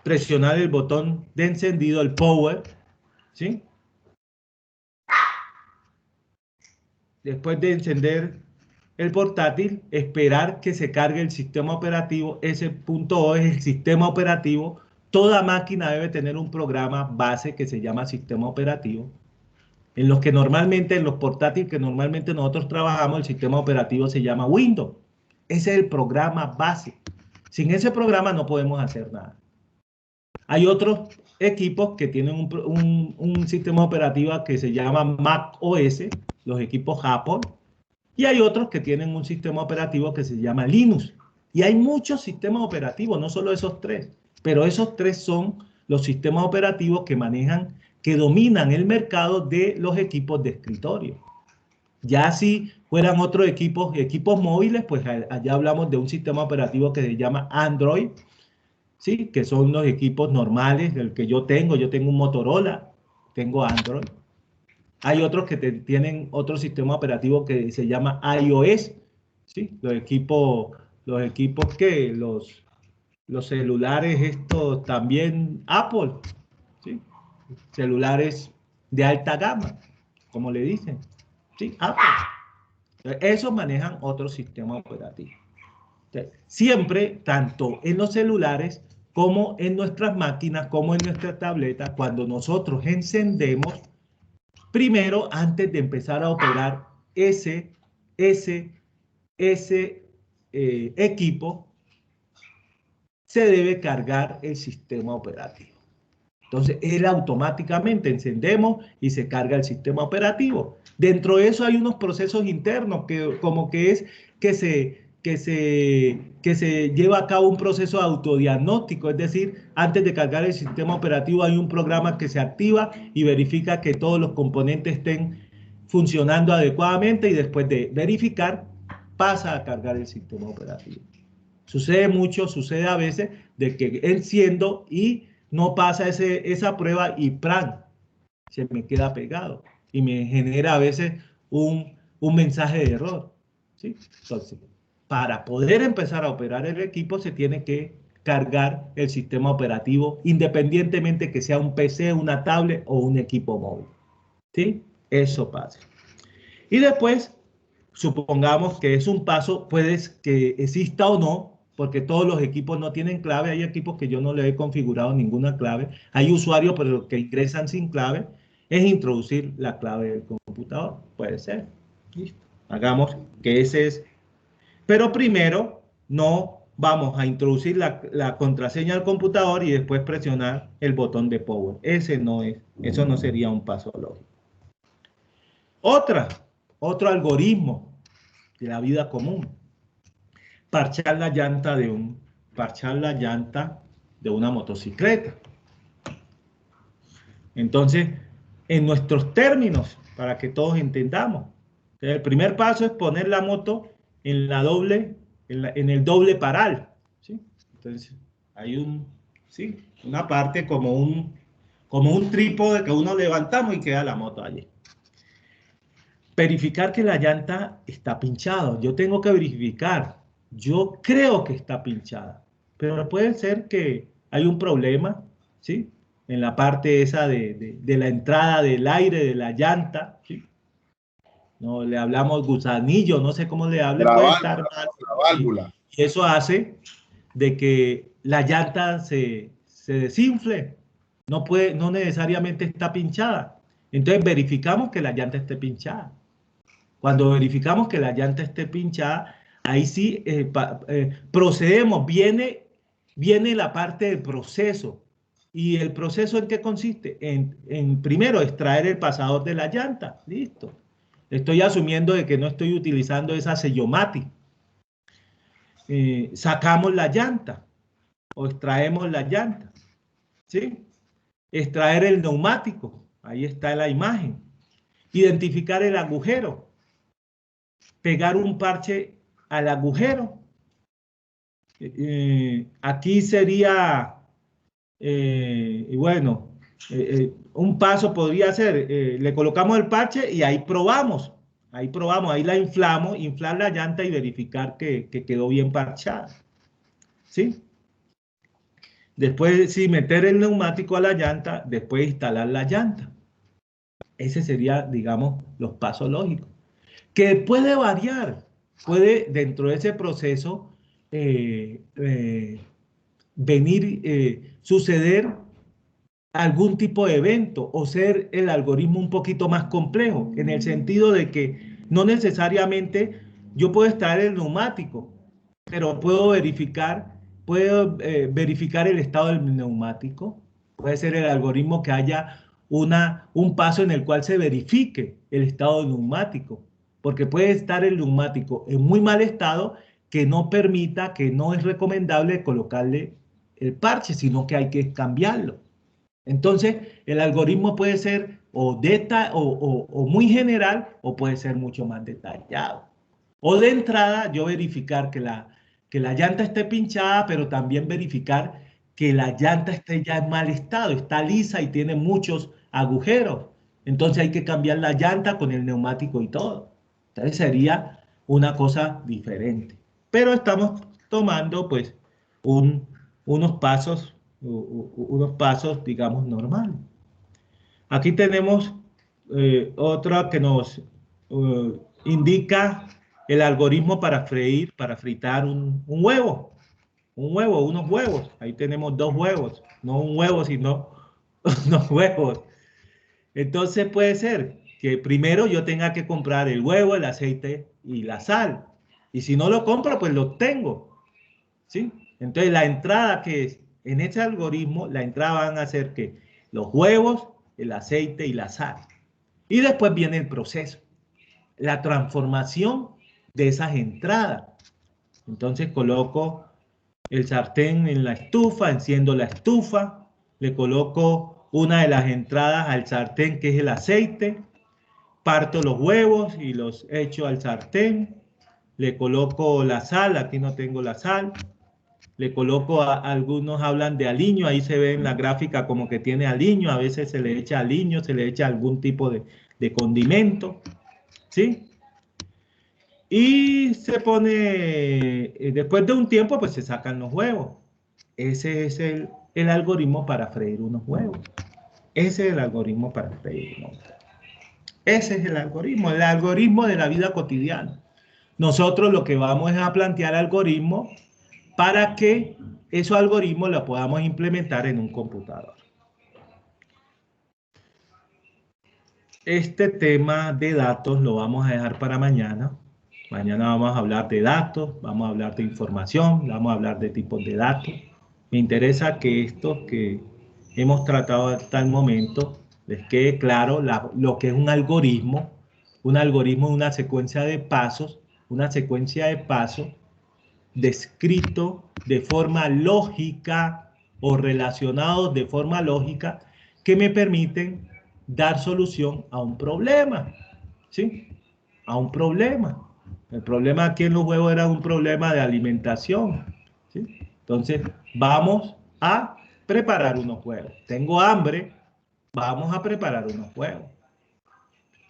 presionar el botón de encendido, el power, ¿sí? Después de encender el portátil, esperar que se cargue el sistema operativo. Ese punto O es el sistema operativo. Toda máquina debe tener un programa base que se llama sistema operativo. En los que normalmente, en los portátiles que normalmente nosotros trabajamos, el sistema operativo se llama Windows. Ese es el programa base. Sin ese programa no podemos hacer nada. Hay otros equipos que tienen un sistema operativo que se llama Mac OS, los equipos Apple, y hay otros que tienen un sistema operativo que se llama Linux. Y hay muchos sistemas operativos, no solo esos 3, pero esos 3 son los sistemas operativos que manejan, que dominan el mercado de los equipos de escritorio. Ya si fueran otros equipos móviles, pues allá hablamos de un sistema operativo que se llama Android, ¿sí? Que son los equipos normales, el que yo tengo un Motorola, tengo Android. Hay otros que tienen otro sistema operativo que se llama iOS, ¿sí? Los equipos que los celulares estos también Apple, ¿sí? Celulares de alta gama, como le dicen, ¿sí? Apple. Esos manejan otro sistema operativo. Siempre, tanto en los celulares como en nuestras máquinas, como en nuestras tabletas, cuando nosotros encendemos, primero, antes de empezar a operar ese equipo, se debe cargar el sistema operativo. Entonces, él automáticamente encendemos y se carga el sistema operativo. Dentro de eso hay unos procesos internos que se lleva a cabo un proceso autodiagnóstico, es decir, antes de cargar el sistema operativo hay un programa que se activa y verifica que todos los componentes estén funcionando adecuadamente, y después de verificar pasa a cargar el sistema operativo. Sucede a veces de que enciendo y no pasa esa prueba y ¡pran! Se me queda pegado y me genera a veces un mensaje de error, ¿sí? Entonces, para poder empezar a operar el equipo se tiene que cargar el sistema operativo independientemente que sea un PC, una tablet o un equipo móvil, ¿sí? Eso pasa. Y después, supongamos que es un paso, puede que exista o no, porque todos los equipos no tienen clave. Hay equipos que yo no le he configurado ninguna clave. Hay usuarios pero que ingresan sin clave. Es introducir la clave del computador. Puede ser. Listo. Hagamos que ese es. Pero primero no vamos a introducir la contraseña al computador y después presionar el botón de power. Eso no sería un paso lógico. Otro algoritmo de la vida común. Parchar la llanta de una motocicleta. Entonces, en nuestros términos, para que todos entendamos. Entonces, el primer paso es poner la moto en la doble, en el doble paral, ¿sí? Entonces, hay ¿sí? Una parte como un trípode que uno levantamos y queda la moto allí. Verificar que la llanta está pinchada. Yo tengo que verificar. Yo creo que está pinchada, pero puede ser que hay un problema, ¿sí? En la parte esa de la entrada del aire de la llanta, ¿sí? No le hablamos gusanillo, no sé cómo le hable, puede estar mal. La válvula. Y eso hace de que la llanta se desinfle. No necesariamente está pinchada. Entonces verificamos que la llanta esté pinchada. Cuando verificamos que la llanta esté pinchada, ahí sí procedemos, viene la parte del proceso. ¿Y el proceso en qué consiste? En primero extraer el pasador de la llanta. Listo. Estoy asumiendo de que no estoy utilizando esa Sellomatic. Sacamos la llanta o extraemos la llanta. ¿Sí? Extraer el neumático. Ahí está la imagen. Identificar el agujero. Pegar un parche al agujero. Aquí sería, bueno, un paso podría ser, le colocamos el parche y ahí probamos, ahí la inflamos, inflar la llanta y verificar que quedó bien parchada, ¿sí? Después, sí, meter el neumático a la llanta, después instalar la llanta. Ese sería, digamos, los pasos lógicos. Que puede variar, puede dentro de ese proceso suceder algún tipo de evento o ser el algoritmo un poquito más complejo, en el sentido de que no necesariamente yo puedo extraer el neumático, pero puedo verificar el estado del neumático. Puede ser el algoritmo que haya un paso en el cual se verifique el estado del neumático, porque puede estar el neumático en muy mal estado que no permita, que no es recomendable colocarle el parche, sino que hay que cambiarlo. Entonces, el algoritmo puede ser o muy general o puede ser mucho más detallado. O de entrada, yo verificar que la llanta esté pinchada, pero también verificar que la llanta esté ya en mal estado, está lisa y tiene muchos agujeros. Entonces hay que cambiar la llanta con el neumático y todo. Entonces sería una cosa diferente. Pero estamos tomando pues unos pasos, digamos, normales. Aquí tenemos otra que nos indica el algoritmo para fritar un huevo. Unos huevos. Ahí tenemos 2 huevos. No un huevo, sino unos huevos. Entonces puede ser que primero yo tenga que comprar el huevo, el aceite y la sal. Y si no lo compro, pues lo tengo. ¿Sí? Entonces la entrada que es, en este algoritmo, la entrada van a ser que los huevos, el aceite y la sal. Y después viene el proceso, la transformación de esas entradas. Entonces coloco el sartén en la estufa, enciendo la estufa, le coloco una de las entradas al sartén que es el aceite, parto los huevos y los echo al sartén, le coloco la sal, aquí no tengo la sal, le coloco, algunos hablan de aliño, ahí se ve en la gráfica como que tiene aliño, a veces se le echa aliño, se le echa algún tipo de condimento, ¿sí? Y se pone, después de un tiempo, pues se sacan los huevos. Ese es el algoritmo para freír unos huevos. Ese es el algoritmo para freír unos huevos. Ese es el algoritmo de la vida cotidiana. Nosotros lo que vamos es a plantear algoritmos para que esos algoritmos los podamos implementar en un computador. Este tema de datos lo vamos a dejar para mañana. Mañana vamos a hablar de datos, vamos a hablar de información, vamos a hablar de tipos de datos. Me interesa que esto que hemos tratado hasta el momento les quede claro lo que es un algoritmo es una secuencia de pasos, descrito de forma lógica o relacionados de forma lógica que me permiten dar solución a un problema, ¿sí? A un problema. El problema aquí en los huevos era un problema de alimentación, ¿sí? Entonces, vamos a preparar unos huevos. Tengo hambre, vamos a preparar unos huevos.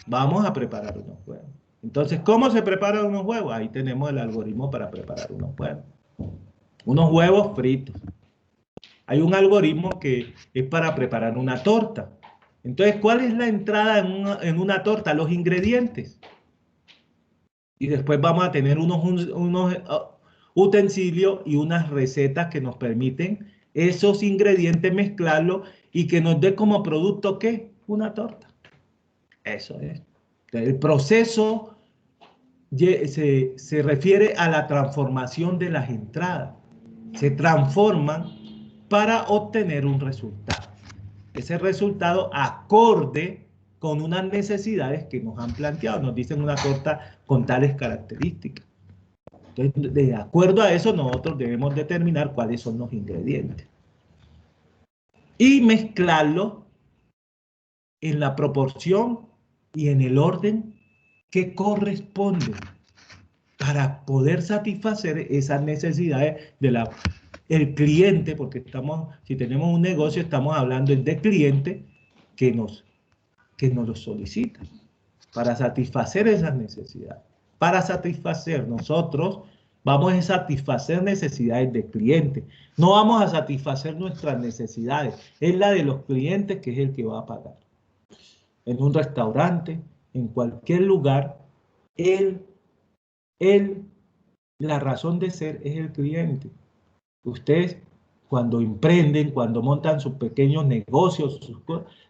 Vamos a preparar unos huevos. Entonces, ¿cómo se preparan unos huevos? Ahí tenemos el algoritmo para preparar unos huevos. Unos huevos fritos. Hay un algoritmo que es para preparar una torta. Entonces, ¿cuál es la entrada en una torta? Los ingredientes. Y después vamos a tener unos utensilios y unas recetas que nos permiten esos ingredientes mezclarlos y que nos dé como producto, ¿qué? Una torta. Eso es. El proceso se refiere a la transformación de las entradas. Se transforman para obtener un resultado. Ese resultado acorde con unas necesidades que nos han planteado. Nos dicen una torta con tales características. Entonces, de acuerdo a eso, nosotros debemos determinar cuáles son los ingredientes. Y mezclarlo en la proporción y en el orden que corresponde para poder satisfacer esas necesidades del cliente, porque si tenemos un negocio, estamos hablando de cliente que nos lo solicita para satisfacer esas necesidades. Para satisfacer nosotros, vamos a satisfacer necesidades del cliente. No vamos a satisfacer nuestras necesidades. Es la de los clientes que es el que va a pagar. En un restaurante, en cualquier lugar, la razón de ser es el cliente. Ustedes, cuando emprenden, cuando montan sus pequeños negocios,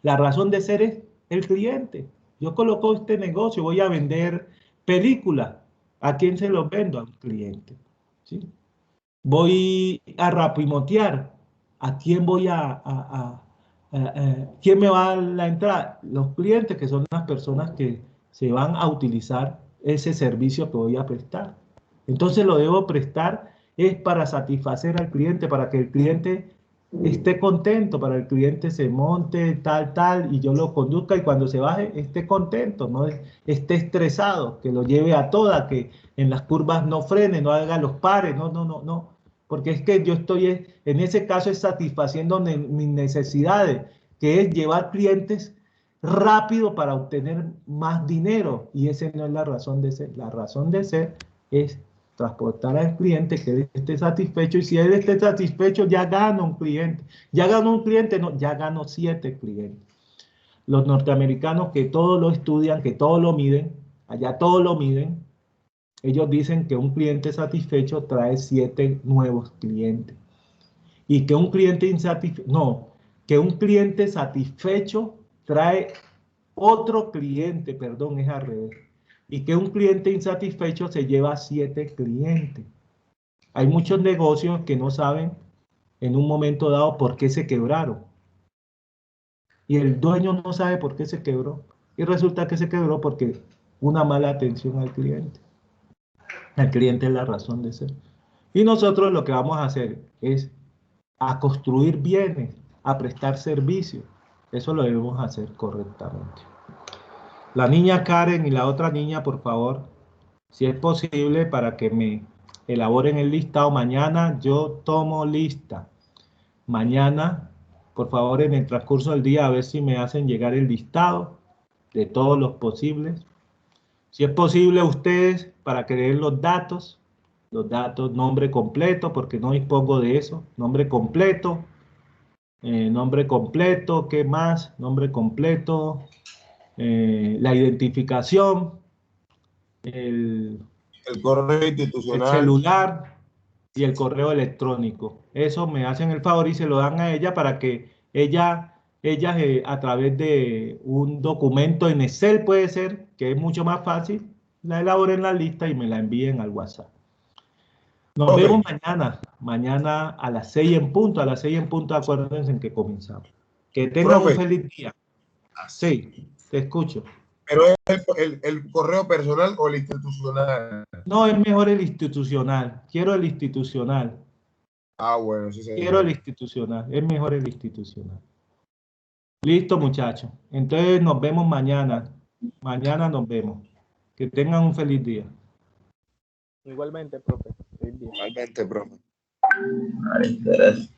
la razón de ser es el cliente. Yo coloco este negocio, voy a vender películas. ¿A quién se los vendo? Al cliente. ¿Sí? Voy a rapimotear. ¿A quién voy quién me va a dar la entrada? Los clientes, que son las personas que se van a utilizar ese servicio que voy a prestar. Entonces lo debo prestar es para satisfacer al cliente, para que el cliente esté contento, para que el cliente se monte tal, y yo lo conduzca y cuando se baje esté contento, no esté estresado, que lo lleve a toda, que en las curvas no frene, no haga los pares, no. Porque es que yo estoy, en ese caso, es satisfaciendo mis necesidades, que es llevar clientes rápido para obtener más dinero. Y esa no es la razón de ser. La razón de ser es transportar al cliente que él esté satisfecho. Y si él esté satisfecho, ya gana un cliente. Ya ganó un cliente, no, ya ganó 7 clientes. Los norteamericanos que todo lo estudian, que todo lo miden, allá todo lo miden, ellos dicen que un cliente satisfecho trae 7 nuevos clientes. Y que un cliente que un cliente satisfecho trae otro cliente, perdón, es al revés. Y que un cliente insatisfecho se lleva 7 clientes. Hay muchos negocios que no saben en un momento dado por qué se quebraron. Y el dueño no sabe por qué se quebró. Y resulta que se quebró porque una mala atención al cliente. El cliente es la razón de ser. Y nosotros lo que vamos a hacer es a construir bienes, a prestar servicios. Eso lo debemos hacer correctamente. La niña Karen y la otra niña, por favor, si es posible, para que me elaboren el listado. Mañana yo tomo lista. Mañana, por favor, en el transcurso del día, a ver si me hacen llegar el listado de todos los posibles. Si es posible, ustedes, para que den los datos, nombre completo, porque no dispongo de eso, nombre completo, ¿qué más? Nombre completo, la identificación, el correo institucional, el celular y el correo electrónico. Eso me hacen el favor y se lo dan a ella para que ella a través de un documento en Excel, puede ser, que es mucho más fácil, la elaboren la lista y me la envíen al WhatsApp. Nos vemos mañana a las 6 en punto. A las 6 en punto, acuérdense en que comenzamos. Que tengan un feliz día. Sí, te escucho. ¿Pero es el correo personal o el institucional? No, es mejor el institucional. Quiero el institucional. Ah, bueno, sí, señor. Quiero el institucional. Es mejor el institucional. Listo, muchachos. Entonces nos vemos mañana. Mañana nos vemos. Que tengan un feliz día. Igualmente, profe. Feliz día. Igualmente, profe. Vale, gracias.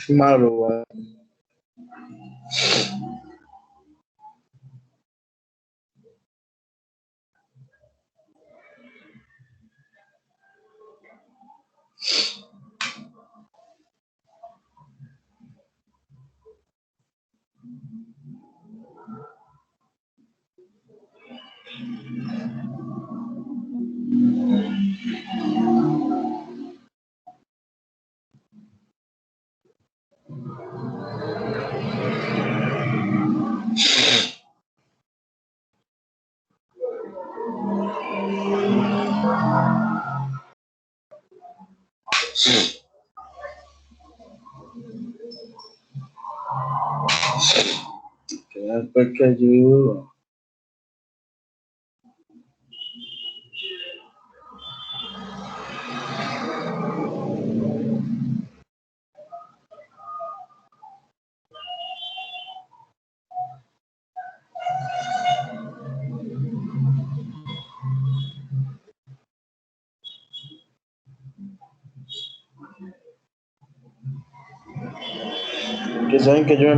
Malo, güey. Que después que ayudo. Que saben que yo